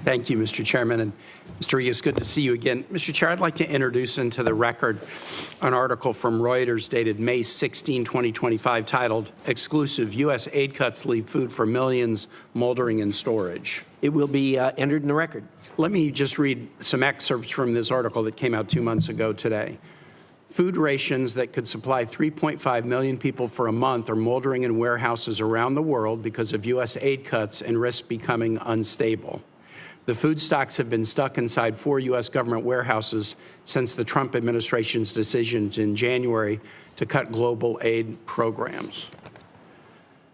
Thank you, Mr. Chairman. And Mr. Regas, good to see you again. Mr. Chair, I'd like to introduce into the record an article from Reuters dated May 16, 2025, titled, "Exclusive U.S. Aid Cuts Leave Food for Millions Moldering in Storage." It will be entered in the record. Let me just read some excerpts from this article that came out 2 months ago today. Food rations that could supply 3.5 million people for a month are moldering in warehouses around the world because of U.S. aid cuts and risk becoming unstable. The food stocks have been stuck inside 4 U.S. government warehouses since the Trump administration's decision in January to cut global aid programs.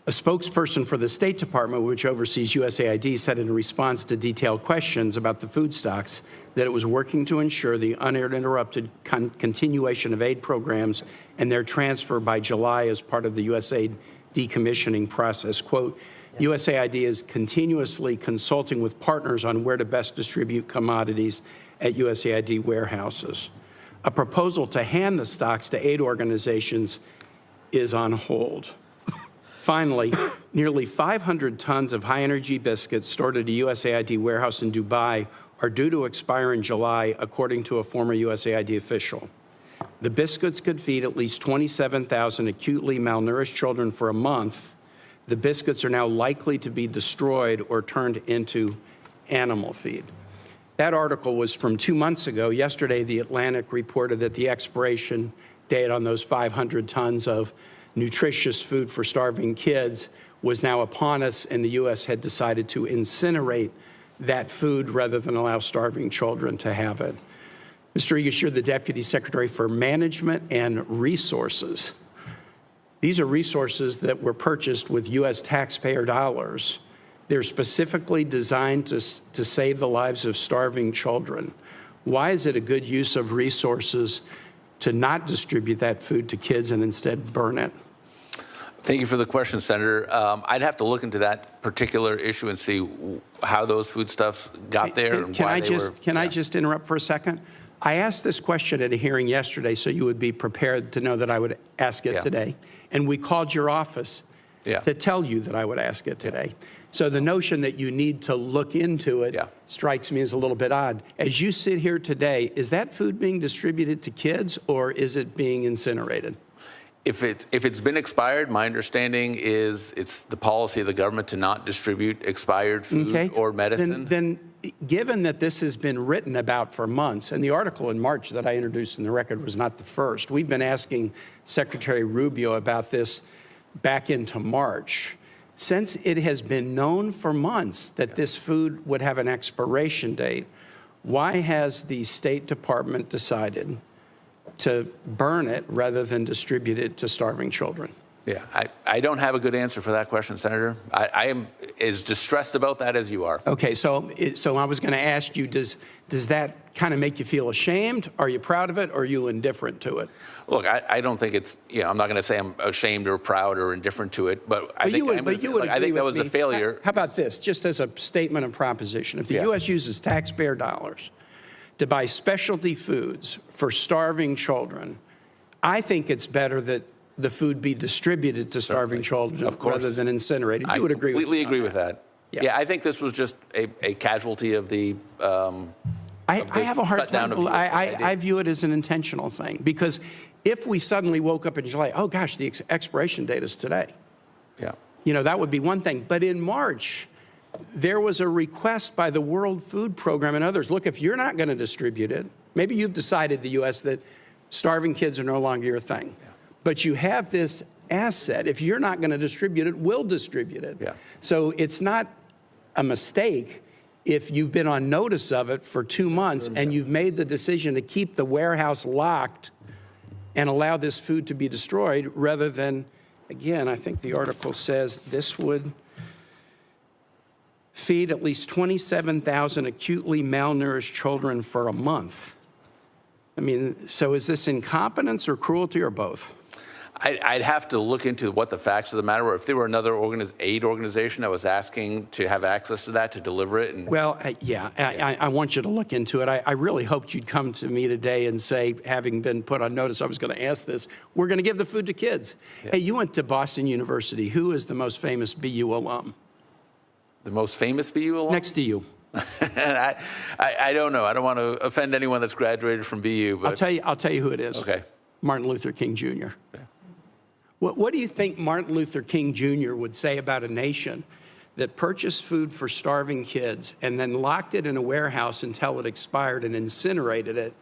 A spokesperson for the State Department, which oversees USAID, said in response to detailed questions about the food stocks that it was working to ensure the uninterrupted continuation of aid programs and their transfer by July as part of the USAID decommissioning process. Quote, USAID is continuously consulting with partners on where to best distribute commodities at USAID warehouses. A proposal to hand the stocks to aid organizations is on hold. Finally, nearly 500 tons of high-energy biscuits stored at a USAID warehouse in Dubai are due to expire in July, according to a former USAID official. The biscuits could feed at least 27,000 acutely malnourished children for a month. The biscuits are now likely to be destroyed or turned into animal feed. That article was from 2 months ago. Yesterday, The Atlantic reported that the expiration date on those 500 tons of nutritious food for starving kids was now upon us, and the U.S. had decided to incinerate that food rather than allow starving children to have it. Mr. Regas, you're the Deputy Secretary for Management and Resources. These are resources that were purchased with U.S. taxpayer dollars. They're specifically designed to save the lives of starving children. Why is it a good use of resources to not distribute that food to kids and instead burn it? Thank you for the question, Senator. I'd have to look into that particular issue and see how those foodstuffs got there and why they were. Can I just interrupt for a second? I asked this question at a hearing yesterday so you would be prepared to know that I would ask it today. And we called your office to tell you that I would ask it today. So the notion that you need to look into it strikes me as a little bit odd. As you sit here today, is that food being distributed to kids or is it being incinerated? If it's been expired, my understanding is it's the policy of the government to not distribute expired food or medicine. Then given that this has been written about for months, and the article in March that I introduced in the record was not the first, we've been asking Secretary Rubio about this back into March. Since it has been known for months that this food would have an expiration date, Why has the State Department decided to burn it rather than distribute it to starving children? Yeah, I don't have a good answer for that question, Senator. I am as distressed about that as you are. Okay, so I was going to ask you, does that kind of make you feel ashamed? Are you proud of it, or are you indifferent to it? Look, I don't think it's, I'm not going to say I'm ashamed or proud or indifferent to it, but I think that was a failure. How about this, just as a statement of proposition? If the U.S. uses taxpayer dollars to buy specialty foods for starving children, I think it's better that the food be distributed to starving children rather than incinerated. You would agree with that? I completely agree with that. Yeah, I think this was just a casualty of the I have a hard time. I view it as an intentional thing, because if we suddenly woke up in July, oh gosh, the expiration date is today. Yeah. That would be one thing. But in March, there was a request by the World Food Program and others, look, if you're not going to distribute it, maybe you've decided, the U.S., that starving kids are no longer your thing. Yeah. But you have this asset. If you're not going to distribute it, we'll distribute it. Yeah. So it's not a mistake if you've been on notice of it for 2 months and you've made the decision to keep the warehouse locked and allow this food to be destroyed, rather than, again, I think the article says this would feed at least 27,000 acutely malnourished children for a month. I mean, so is this incompetence or cruelty or both? I'd have to look into what the facts of the matter were. If there were another aid organization that was asking to have access to that, to deliver it. Well, yeah, I want you to look into it. I really hoped you'd come to me today and say, having been put on notice, I was going to ask this, we're going to give the food to kids. Yeah. Hey, you went to Boston University. Who is the most famous BU alum? The most famous BU alum? Next to you. I don't know. I don't want to offend anyone that's graduated from BU. But I'll tell you who it is. Okay. Martin Luther King Jr. Yeah. What do you think Martin Luther King Jr. would say about a nation that purchased food for starving kids and then locked it in a warehouse until it expired and incinerated it,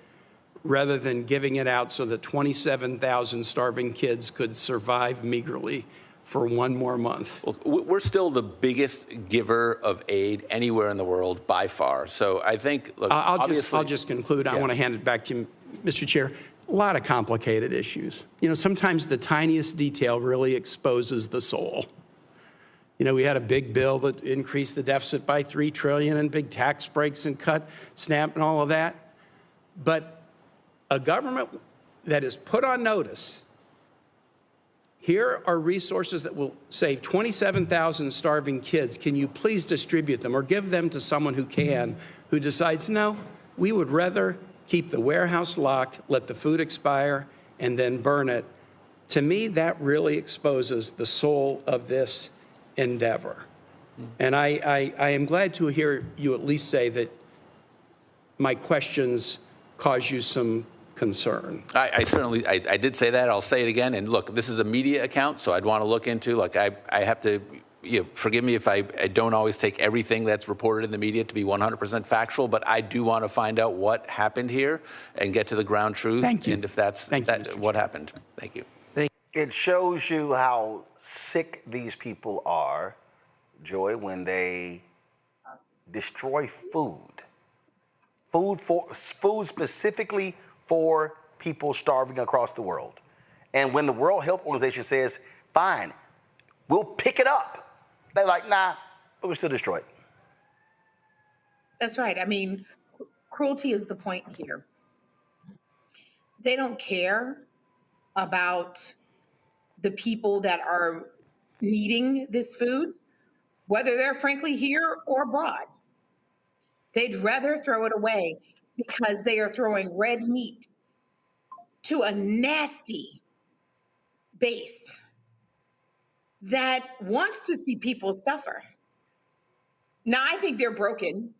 rather than giving it out so that 27,000 starving kids could survive meagerly for 1 more month? Well, we're still the biggest giver of aid anywhere in the world by far. So I think, look, I'll just conclude. Yeah. I want to hand it back to you, Mr. Chair. A lot of complicated issues. Sometimes the tiniest detail really exposes the soul. We had a big bill that increased the deficit by $3 trillion and big tax breaks and cut SNAP and all of that. But a government that is put on notice, here are resources that will save 27,000 starving kids. Can you please distribute them or give them to someone who can, who decides, no, we would rather keep the warehouse locked, let the food expire, and then burn it. To me, that really exposes the soul of this endeavor. And I am glad to hear you at least say that my questions cause you some concern. I certainly did say that. I'll say it again. And look, this is a media account, so I'd want to look into, like, I have to, forgive me if I don't always take everything that's reported in the media to be 100% factual, but I do want to find out what happened here and get to the ground truth. Thank you. And if that's what happened. Thank you. It shows you how sick these people are, Joy, when they destroy food. Food specifically for people starving across the world. And when the World Health Organization says, fine, we'll pick it up, they're like, nah, but we'll still destroy it. That's right. I mean, cruelty is the point here. They don't care about the people that are needing this food, whether they're frankly here or abroad. They'd rather throw it away because they are throwing red meat to a nasty base that wants to see people suffer. Now, I think they're broken,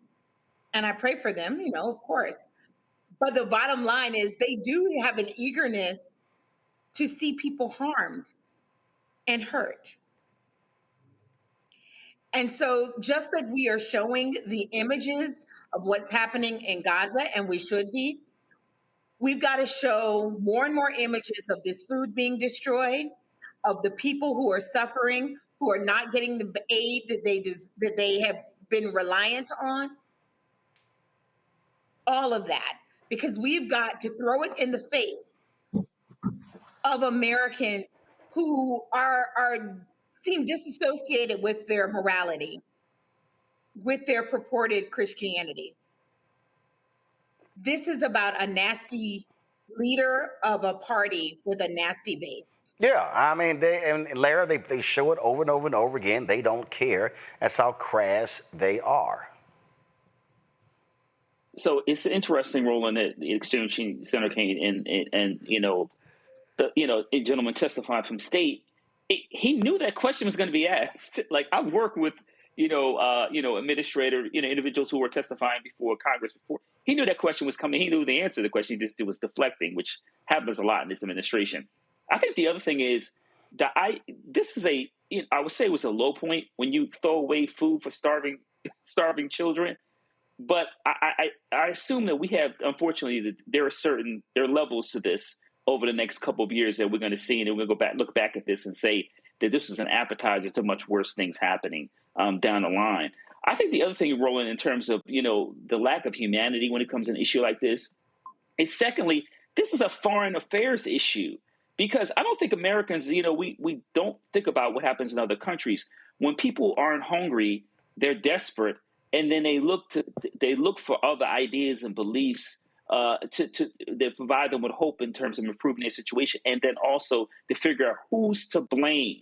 and I pray for them, of course. But the bottom line is they do have an eagerness to see people harmed and hurt. And so just like we are showing the images of what's happening in Gaza, and we should be, we've got to show more and more images of this food being destroyed, of the people who are suffering, who are not getting the aid that they have been reliant on. all of that, because we've got to throw it in the face of Americans who seem disassociated with their morality, with their purported Christianity. This is about a nasty leader of a party with a nasty base. Yeah, I mean, Larry, they show it over and over and over again. They don't care. That's how crass they are. So it's interesting, Roland, that the exchange between Senator Kaine and a gentleman testified from state. He knew that question was going to be asked. Like, I've worked with administrator, individuals who were testifying before Congress before. He knew that question was coming. He knew the answer to the question. He just was deflecting, which happens a lot in this administration. I think the other thing is that I would say it was a low point when you throw away food for starving children. But I assume that we have, unfortunately, there are levels to this over the next couple of years that we're going to see, and then we're going to look back at this and say that this is an appetizer to much worse things happening down the line. I think the other thing, Roland, in terms of the lack of humanity when it comes to an issue like this, is secondly, this is a foreign affairs issue, because I don't think Americans, we don't think about what happens in other countries. When people aren't hungry, they're desperate. And then they look for other ideas and beliefs to provide them with hope in terms of improving their situation, and then also to figure out who's to blame.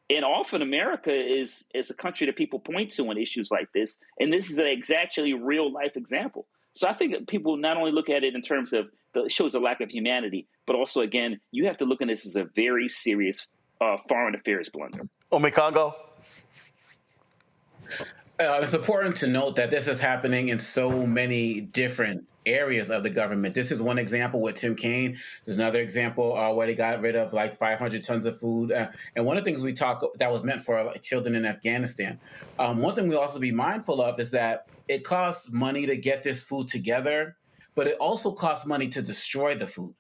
And often America is a country that people point to on issues like this, and this is an exactly real life example. So I think that people not only look at it in terms of it shows a lack of humanity, but also, again, you have to look at this as a very serious foreign affairs blunder. Congo. It's important to note that this is happening in so many different areas of the government. This is one example with Tim Kaine. There's another example where they got rid of like 500 tons of food. And one of the things we talk that was meant for children in Afghanistan. One thing we also be mindful of is that it costs money to get this food together, but it also costs money to destroy the food.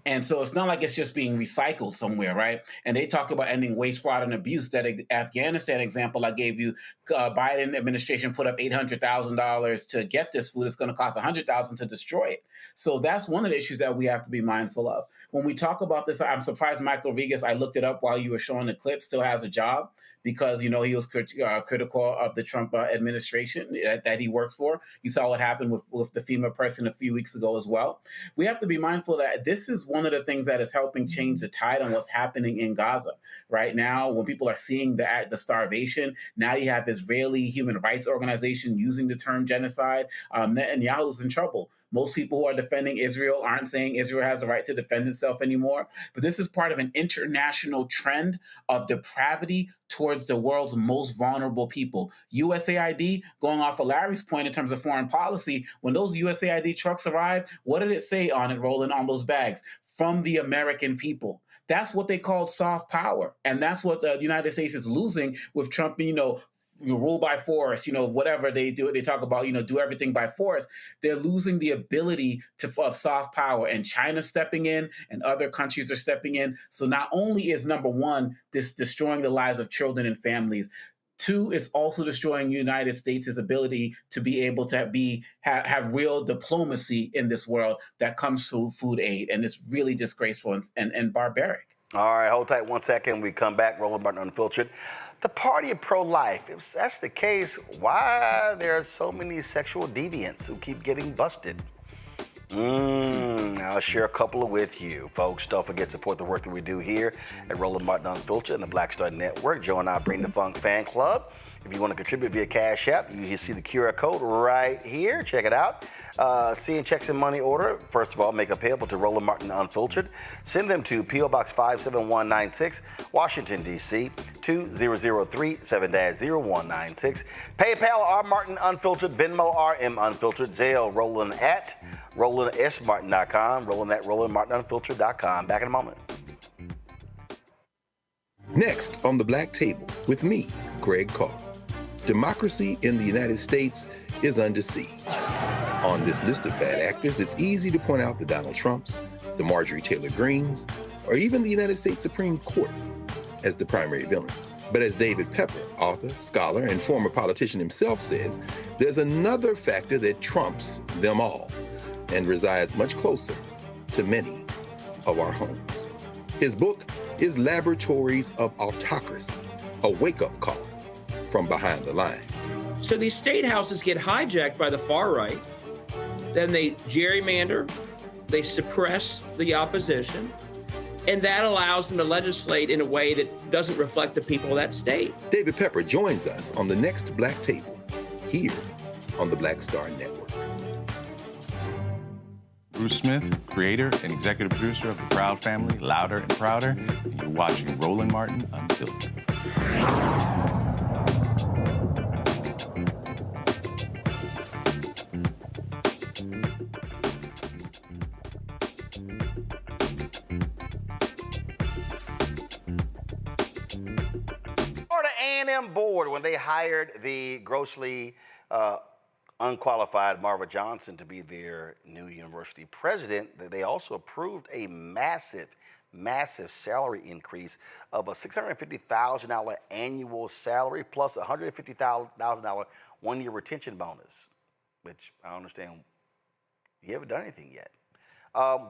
And so it's not like it's just being recycled somewhere, right? And they talk about ending waste, fraud, and abuse. That Afghanistan example I gave you, Biden administration put up $800,000 to get this food. It's going to cost $100,000 to destroy it. So that's one of the issues that we have to be mindful of. When we talk about this, I'm surprised Michael Rodriguez, I looked it up while you were showing the clip, still has a job, because, he was critical of the Trump administration that he works for. You saw what happened with the FEMA person a few weeks ago as well. We have to be mindful that this is one of the things that is helping change the tide on what's happening in Gaza. Right now, when people are seeing the starvation, now you have Israeli human rights organization using the term genocide. Netanyahu's in trouble. Most people who are defending Israel aren't saying Israel has the right to defend itself anymore. But this is part of an international trend of depravity towards the world's most vulnerable people. USAID, going off of Larry's point in terms of foreign policy, when those USAID trucks arrived, what did it say on it, Roland, on those bags? From the American people. That's what they called soft power. And that's what the United States is losing with Trump, rule by force, whatever they do, they talk about, do everything by force. They're losing the ability of soft power, and China stepping in and other countries are stepping in. So not only is, number one, this destroying the lives of children and families, two, it's also destroying the United States' ability to be able to have real diplomacy in this world that comes through food aid. And it's really disgraceful and barbaric. All right, hold tight 1 second. We come back. Roland Martin Unfiltered. The party of pro-life. If that's the case, why there are so many sexual deviants who keep getting busted? I'll share a couple with you, folks. Don't forget to support the work that we do here at Roland Martin Unfiltered and the Black Star Network. Join our Bring the Funk fan club. If you want to contribute via Cash App, you see the QR code right here. Check it out. Seeing checks and money order, first of all, make a payable to Roland Martin Unfiltered. Send them to P.O. Box 57196, Washington, D.C., 2003 7-0196. PayPal, R. Martin Unfiltered. Venmo, RM Unfiltered. Zelle, Roland at RolandSMartin.com. Roland at RolandMartinUnfiltered.com. Back in a moment. Next on the Black Table with me, Greg Carr. Democracy in the United States is under siege. On this list of bad actors, it's easy to point out the Donald Trumps, the Marjorie Taylor Greens, or even the United States Supreme Court as the primary villains. But as David Pepper, author, scholar, and former politician himself says, there's another factor that trumps them all and resides much closer to many of our homes. His book is Laboratories of Autocracy, a wake-up call from behind the lines. So these state houses get hijacked by the far right, then they gerrymander, they suppress the opposition, and that allows them to legislate in a way that doesn't reflect the people of that state. David Pepper joins us on the next Black Table, here on the Black Star Network. Bruce Smith, creator and executive producer of the Proud Family, Louder and Prouder, and you're watching Roland Martin Unfiltered. Florida A&M board, when they hired the grossly unqualified Marva Johnson to be their new university president, they also approved a massive salary increase of a $650,000 annual salary plus a $150,000 one-year retention bonus, which I don't understand. You haven't done anything yet.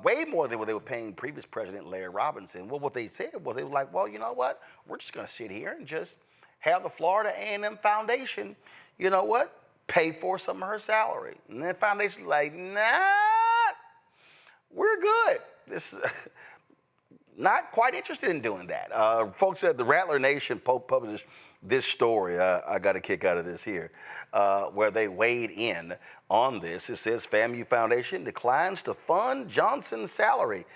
Way more than what they were paying previous president Larry Robinson. Well, what they said was they were like, well, you know what? We're just going to sit here and just have the Florida A&M Foundation, you know what? Pay for some of her salary. And then foundation's like, nah, we're good. This is not quite interested in doing that. Folks at the Rattler Nation published this story. I got a kick out of this here, where they weighed in on this. It says FAMU Foundation declines to fund Johnson's salary,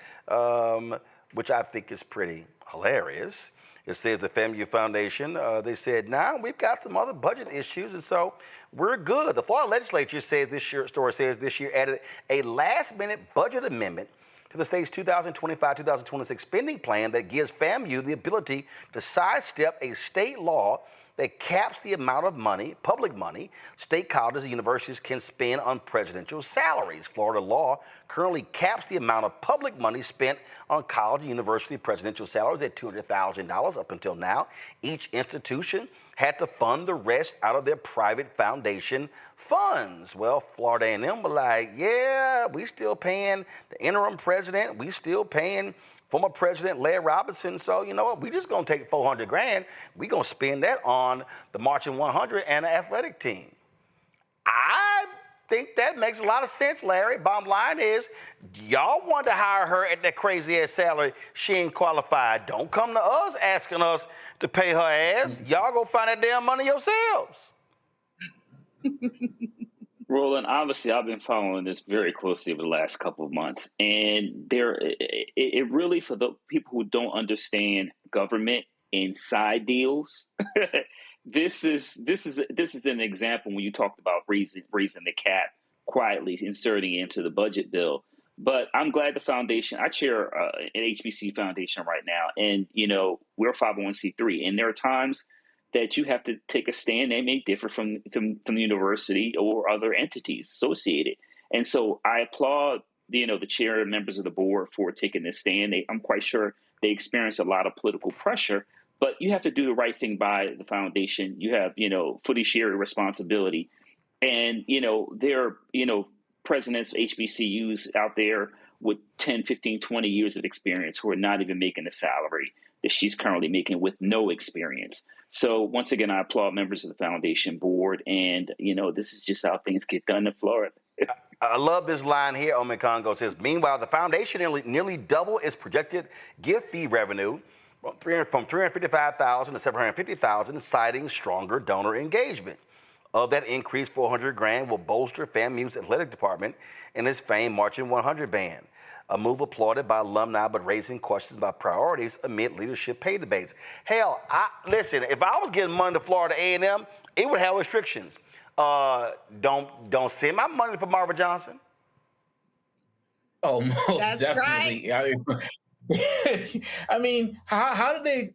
which I think is pretty hilarious. It says the FAMU Foundation, they said, nah, we've got some other budget issues, and so we're good. The Florida legislature says this year, added a last-minute budget amendment to the state's 2025-2026 spending plan that gives FAMU the ability to sidestep a state law that caps the amount of money, public money, state colleges and universities can spend on presidential salaries. Florida law currently caps the amount of public money spent on college and university presidential salaries at $200,000 up until now. Each institution had to fund the rest out of their private foundation funds. Well, Florida A&M were like, yeah, we still paying the interim president, we still paying former President Larry Robinson, so you know what? We just gonna take $400,000. We gonna spend that on the Marching 100 and the athletic team. I think that makes a lot of sense, Larry. Bottom line is, y'all want to hire her at that crazy ass salary. She ain't qualified. Don't come to us asking us to pay her ass. Y'all go find that damn money yourselves. Roland, obviously, I've been following this very closely over the last couple of months, and it really, for the people who don't understand government inside deals, this is an example when you talked about raising the cap quietly, inserting it into the budget bill. But I'm glad the foundation. I chair an HBC foundation right now, and you know we're a 501c3, and there are times that you have to take a stand that may differ from the university or other entities associated. And so I applaud, the chair and members of the board for taking this stand. I'm quite sure they experience a lot of political pressure, but you have to do the right thing by the foundation. You have, fiduciary responsibility. And, there are, presidents of HBCUs out there with 10, 15, 20 years of experience who are not even making the salary that she's currently making with no experience. So once again, I applaud members of the foundation board, and this is just how things get done in Florida. I love this line here. Omen Congo says, meanwhile, the foundation nearly doubled its projected gift fee revenue from $355,000 to $750,000, citing stronger donor engagement. Of that increase, $400,000 will bolster FAMU's athletic department and its famed Marching 100 band. A move applauded by alumni, but raising questions about priorities amid leadership pay debates. Hell, listen, if I was getting money to Florida A&M, it would have restrictions. Don't send my money for Marva Johnson. Oh, most definitely. Right. I mean, how did they?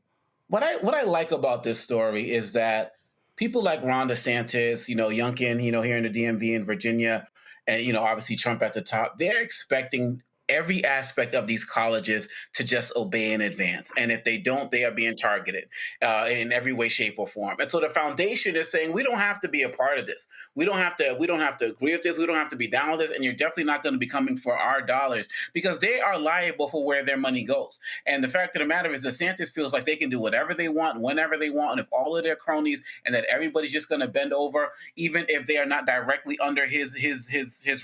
What I like about this story is that people like Ron DeSantis, Youngkin, here in the DMV in Virginia, and obviously Trump at the top, they're expecting every aspect of these colleges to just obey in advance. And if they don't, they are being targeted in every way, shape, or form. And so the foundation is saying we don't have to be a part of this. We don't have to agree with this. We don't have to be down with this. And you're definitely not going to be coming for our dollars, because they are liable for where their money goes. And the fact of the matter is DeSantis feels like they can do whatever they want, whenever they want, and if all of their cronies, and that everybody's just going to bend over, even if they are not directly under his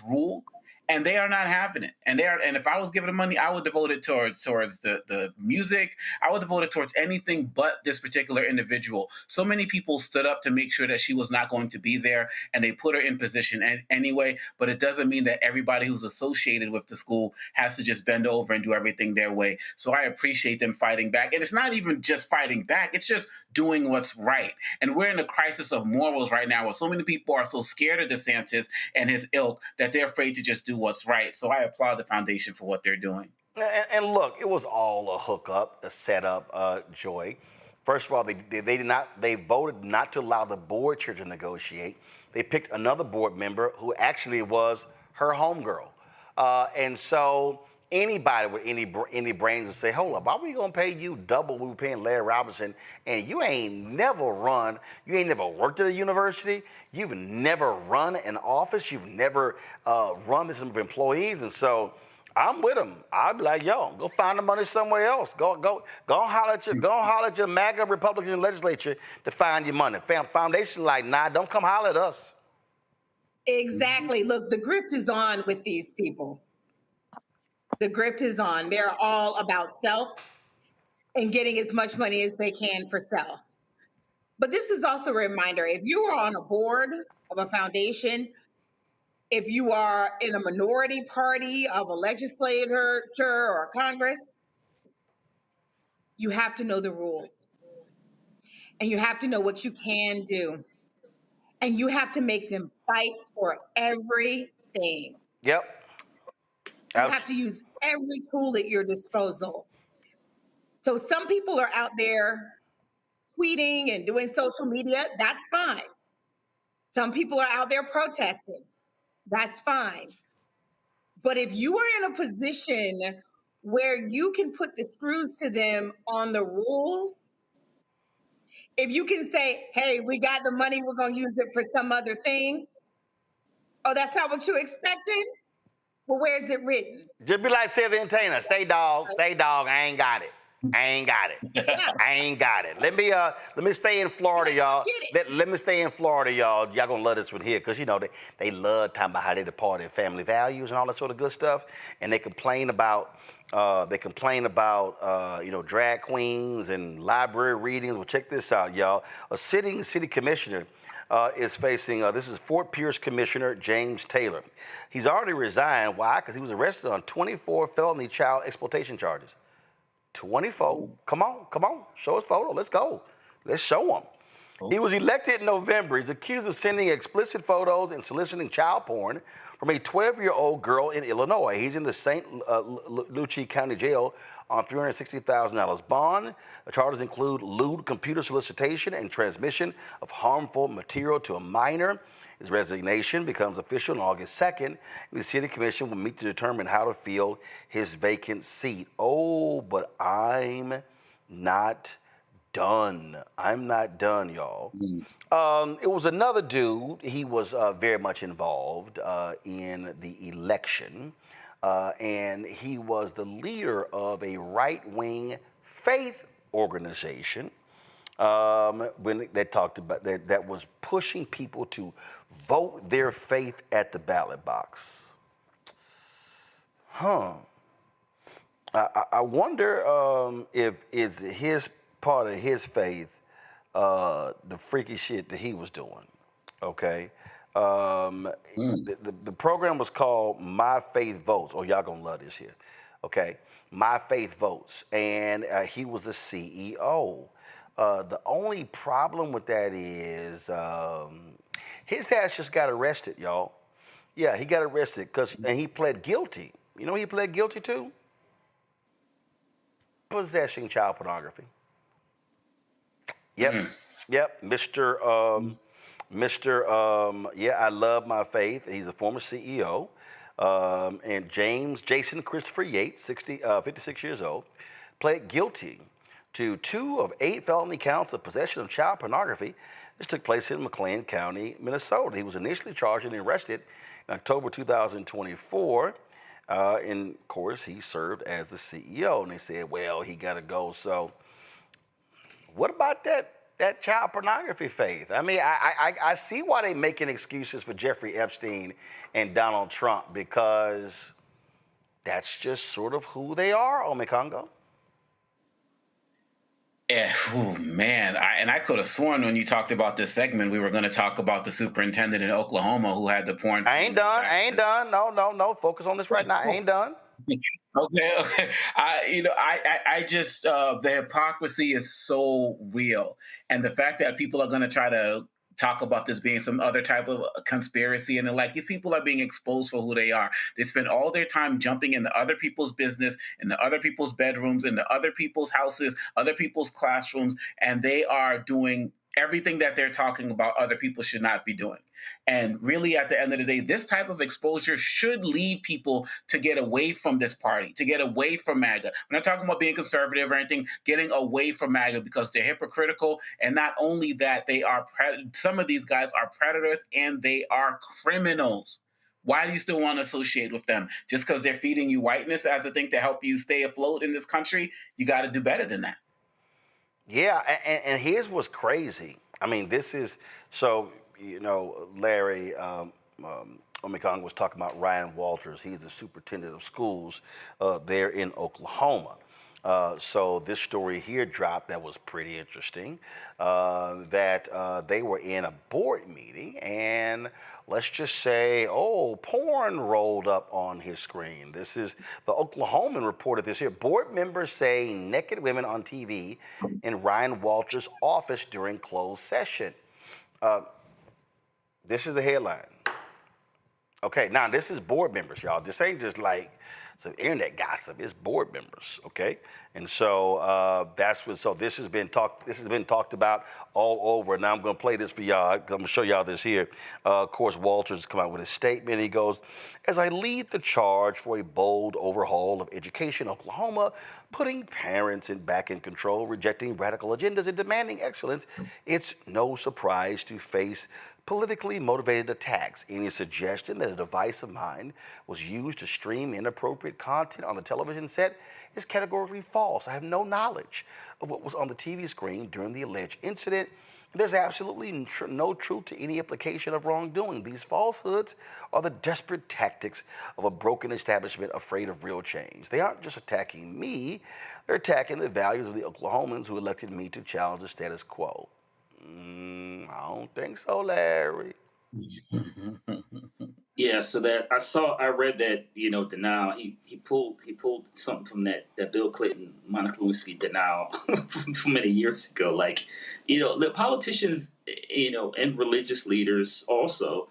rule. And they are not having it. And if I was given the money, I would devote it towards the music. I would devote it towards anything but this particular individual. So many people stood up to make sure that she was not going to be there, and they put her in position anyway. But it doesn't mean that everybody who's associated with the school has to just bend over and do everything their way. So I appreciate them fighting back. And it's not even just fighting back. It's just doing what's right. And we're in a crisis of morals right now, where so many people are so scared of DeSantis and his ilk that they're afraid to just do what's right. So I applaud the foundation for what they're doing. And look, it was all a hookup, a setup, Joy. First of all, they voted not to allow the board chair to negotiate. They picked another board member who actually was her homegirl. And so anybody with any brains would say, hold up, why are we going to pay you double we were paying Larry Robinson, and you ain't never worked at a university, you've never run an office, you've never run this of employees, and so I'm with them. I'd be like, yo, go find the money somewhere else. Go holler at your MAGA Republican legislature to find your money. Foundation like, nah, don't come holler at us. Exactly. Look, the grift is on with these people. The grift is on. They're all about self and getting as much money as they can for self. But this is also a reminder, if you are on a board of a foundation, if you are in a minority party of a legislature or Congress, you have to know the rules. And you have to know what you can do. And you have to make them fight for everything. Yep. You have to use every tool at your disposal. So some people are out there tweeting and doing social media. That's fine. Some people are out there protesting. That's fine. But if you are in a position where you can put the screws to them on the rules, if you can say, hey, we got the money, we're going to use it for some other thing. Oh, that's not what you expected? Well, where's it written? Just be like Sylvia and Taylor. Say dog, I ain't got it. I ain't got it. Let me stay in Florida, y'all. Let me stay in Florida, y'all. Y'all gonna love this one here, because you know they love talking about how they depart their family values and all that sort of good stuff. And they complain about drag queens and library readings. Well, check this out, y'all. A sitting city commissioner is facing, this is Fort Pierce Commissioner James Taylor. He's already resigned. Why? Because he was arrested on 24 felony child exploitation charges. 24. Come on. Show his photo. Let's go. Let's show him. He was elected in November. He's accused of sending explicit photos and soliciting child porn from a 12-year-old girl in Illinois. He's in the St. Lucie County Jail on $360,000 bond. The charges include lewd computer solicitation and transmission of harmful material to a minor. His resignation becomes official on August 2nd. The city commission will meet to determine how to fill his vacant seat. Oh, but I'm not done. I'm not done, y'all. It was another dude. He was very much involved in the election, and he was the leader of a right-wing faith organization when they talked about that was pushing people to vote their faith at the ballot box. I wonder if is his part of his faith the freaky shit that he was doing. Okay. The program was called My Faith Votes. Oh, y'all gonna love this here. Okay. My Faith Votes. And he was the CEO. The only problem with that is his ass just got arrested, y'all. Yeah, he got arrested and he pled guilty. You know what he pled guilty to? Possessing child pornography. Yep. Mr. I love my faith. He's a former CEO. And Jason Christopher Yates, 56 years old, pled guilty to 2 of 8 felony counts of possession of child pornography. This took place in McLean County, Minnesota. He was initially charged and arrested in October 2024. And of course, he served as the CEO. And they said, well, he got to go. So what about that child pornography faith? I mean, I see why they're making excuses for Jeffrey Epstein and Donald Trump, because that's just sort of who they are, Omekongo. Yeah, oh man, I could have sworn when you talked about this segment, we were going to talk about the superintendent in Oklahoma who had the porn. I ain't done. No. Focus on this right now. I ain't done. Okay. I just the hypocrisy is so real, and the fact that people are going to try to talk about this being some other type of conspiracy, and like, these people are being exposed for who they are. They spend all their time jumping into other people's business, into other people's bedrooms, into other people's houses, other people's classrooms, and they are doing everything that they're talking about other people should not be doing. And really, at the end of the day, this type of exposure should lead people to get away from this party, to get away from MAGA. We're not talking about being conservative or anything, getting away from MAGA, because they're hypocritical. And not only that, some of these guys are predators and they are criminals. Why do you still want to associate with them? Just because they're feeding you whiteness as a thing to help you stay afloat in this country? You got to do better than that. Yeah, and here's what's crazy. I mean, this is, so, Larry Omekongo was talking about Ryan Walters. He's the superintendent of schools there in Oklahoma. So this story here dropped that was pretty interesting, that they were in a board meeting, and let's just say, porn rolled up on his screen. This is, the Oklahoman reported this here. Board members say naked women on TV in Ryan Walters' office during closed session. This is the headline. Okay, now this is board members, y'all. This ain't just like some internet gossip. It's board members, okay? And so this has been talked about all over. Now I'm going to play this for y'all. I'm going to show y'all this here. Of course, Walters has come out with a statement. He goes, "As I lead the charge for a bold overhaul of education in Oklahoma, putting parents back in control, rejecting radical agendas, and demanding excellence, it's no surprise to face politically motivated attacks. Any suggestion that a device of mine was used to stream inappropriate content on the television set is categorically false. I have no knowledge of what was on the TV screen during the alleged incident. There's absolutely no truth to any implication of wrongdoing. These falsehoods are the desperate tactics of a broken establishment afraid of real change. They aren't just attacking me, they're attacking the values of the Oklahomans who elected me to challenge the status quo." I don't think so, Larry. Yeah, so that I read that, denial. He pulled something from that Bill Clinton Monica Lewinsky denial from many years ago. Like, the politicians, and religious leaders also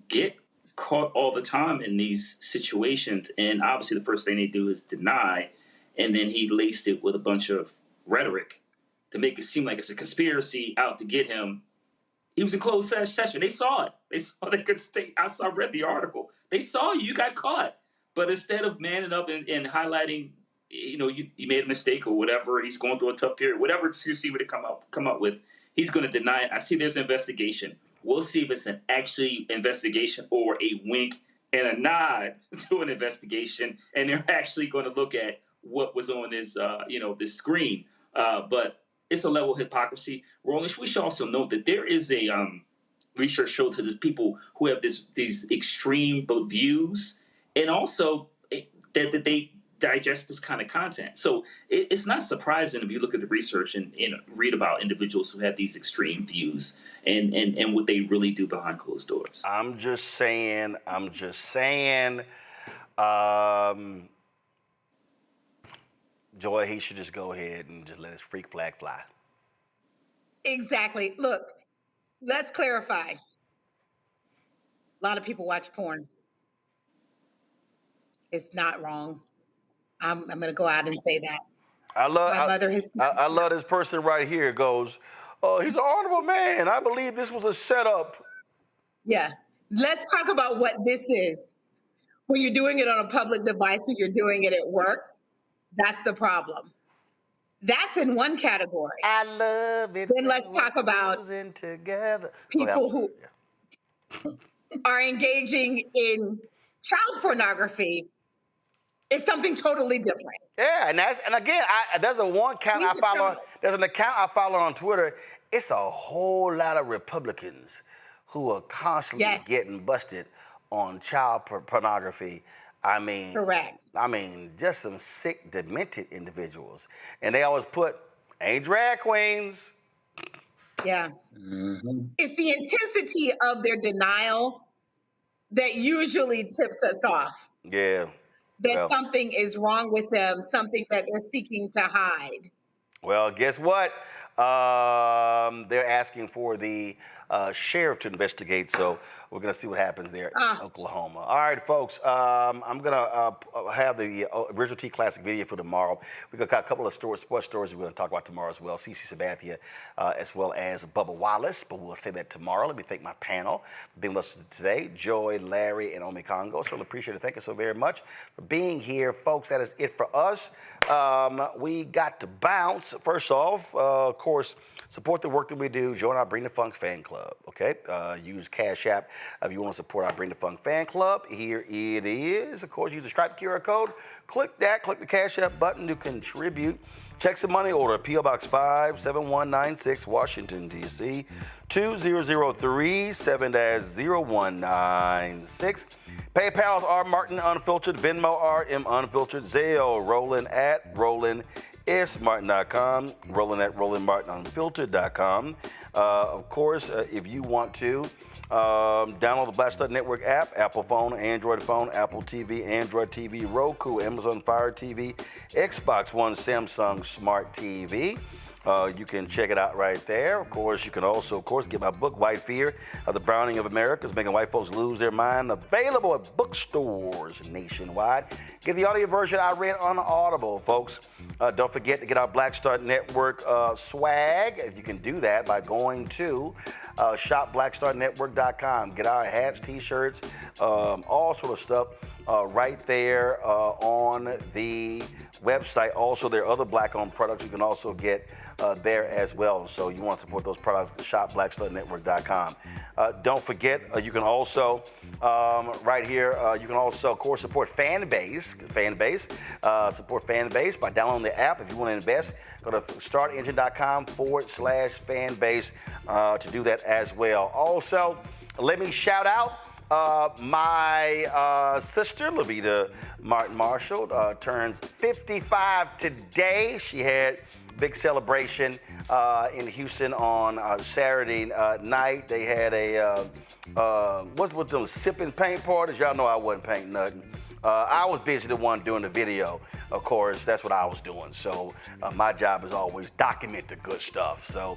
get caught all the time in these situations, and obviously the first thing they do is deny, and then he laced it with a bunch of rhetoric to make it seem like it's a conspiracy out to get him. He was in closed session. They saw it. They could stay. I read the article. They saw you got caught. But instead of manning up and highlighting, you made a mistake or whatever, he's going through a tough period, whatever excuse he would come up with, he's going to deny it. I see there's an investigation. We'll see if it's an actually investigation or a wink and a nod to an investigation, and they're actually going to look at what was on this, this screen. But it's a level of hypocrisy. Roland, we should also note that there is a research showed to the people who have these extreme views, and also that they digest this kind of content. So it's not surprising if you look at the research and read about individuals who have these extreme views and what they really do behind closed doors. I'm just saying. Joy, he should just go ahead and just let his freak flag fly. Exactly. Look, let's clarify. A lot of people watch porn. It's not wrong. I'm going to go out and say that. I love this person right here. Goes, he's an honorable man. I believe this was a setup. Yeah. Let's talk about what this is. when you're doing it on a public device and you're doing it at work, that's the problem. That's in one category. I love it. Then let's talk about together. people who are engaging in child pornography. Is something totally different. Yeah, and again, there's an account I follow on Twitter. It's a whole lot of Republicans who are constantly getting busted on child pornography. I mean, correct. I mean, just some sick, demented individuals, and they always put ain't drag queens. Yeah, it's the intensity of their denial that usually tips us off. Yeah. That something is wrong with them, something that they're seeking to hide. Well, guess what? They're asking for the sheriff to investigate, so we're going to see what happens there in Oklahoma. All right, folks, I'm going to have the Original T Classic video for tomorrow. We've got a couple of sports stories we're going to talk about tomorrow as well. CeCe Sabathia, as well as Bubba Wallace, but we'll say that tomorrow. Let me thank my panel for being with us today, Joy, Larry, and Omi Congo. Certainly appreciate it. Thank you so very much for being here, folks. That is it for us. We got to bounce. First off, of course, support the work that we do. Join our Bring the Funk fan club, okay? Use Cash App if you want to support our Bring the Funk fan club. Here it is. Of course, use the Stripe QR code. Click that. Click the Cash App button to contribute. Check some money order, P.O. Box 57196, Washington, D.C. 2003 7-0196. PayPal's R. Martin Unfiltered, Venmo RM Unfiltered, Zelle Roland at RolandSMartin.com, Roland at RolandMartinUnfiltered.com. Of course, if you want to, download the Black Star Network app, Apple phone, Android phone, Apple TV, Android TV, Roku, Amazon Fire TV, Xbox One, Samsung Smart TV. You can check it out right there. Of course, you can also, get my book, White Fear, The Browning of America, is making white folks lose their mind. Available at bookstores nationwide. Get the audio version I read on Audible, folks. Don't forget to get our Black Star Network swag. If you can do that by going to shopblackstarnetwork.com. Get our hats, T-shirts, all sort of stuff right there on the website. Also, there are other black-owned products you can also get there as well. So you want to support those products, shopblackstarnetwork.com. Don't forget, you can also, right here, you can also, of course, support Fanbase. Support Fanbase by downloading the app. If you want to invest, go to startengine.com/Fanbase to do that as well. Also, let me shout out my sister, Levita Martin Marshall, turns 55 today. She had big celebration in Houston on Saturday night. They had a, what's with them sipping paint parties? Y'all know I wasn't painting nothing. I was busy the one doing the video, of course. That's what I was doing. So my job is always document the good stuff. So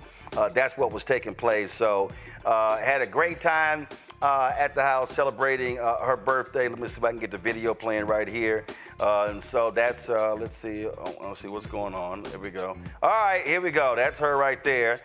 that's what was taking place. So had a great time at the house celebrating her birthday. Let me see if I can get the video playing right here. And so that's, let's see what's going on. There we go. All right, here we go. That's her right there,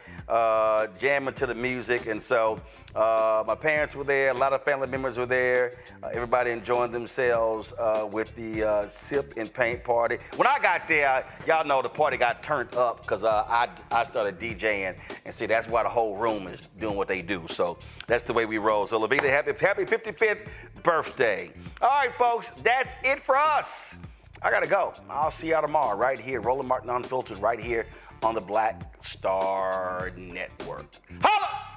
jamming to the music. And so my parents were there. A lot of family members were there. Everybody enjoying themselves with the sip and paint party. When I got there, y'all know the party got turned up because I started DJing. And see, that's why the whole room is doing what they do. So that's the way we roll. So Levita, happy 55th birthday. All right, folks, that's it for us. I got to go. I'll see y'all tomorrow right here. Roland Martin Unfiltered right here on the Black Star Network. Holla!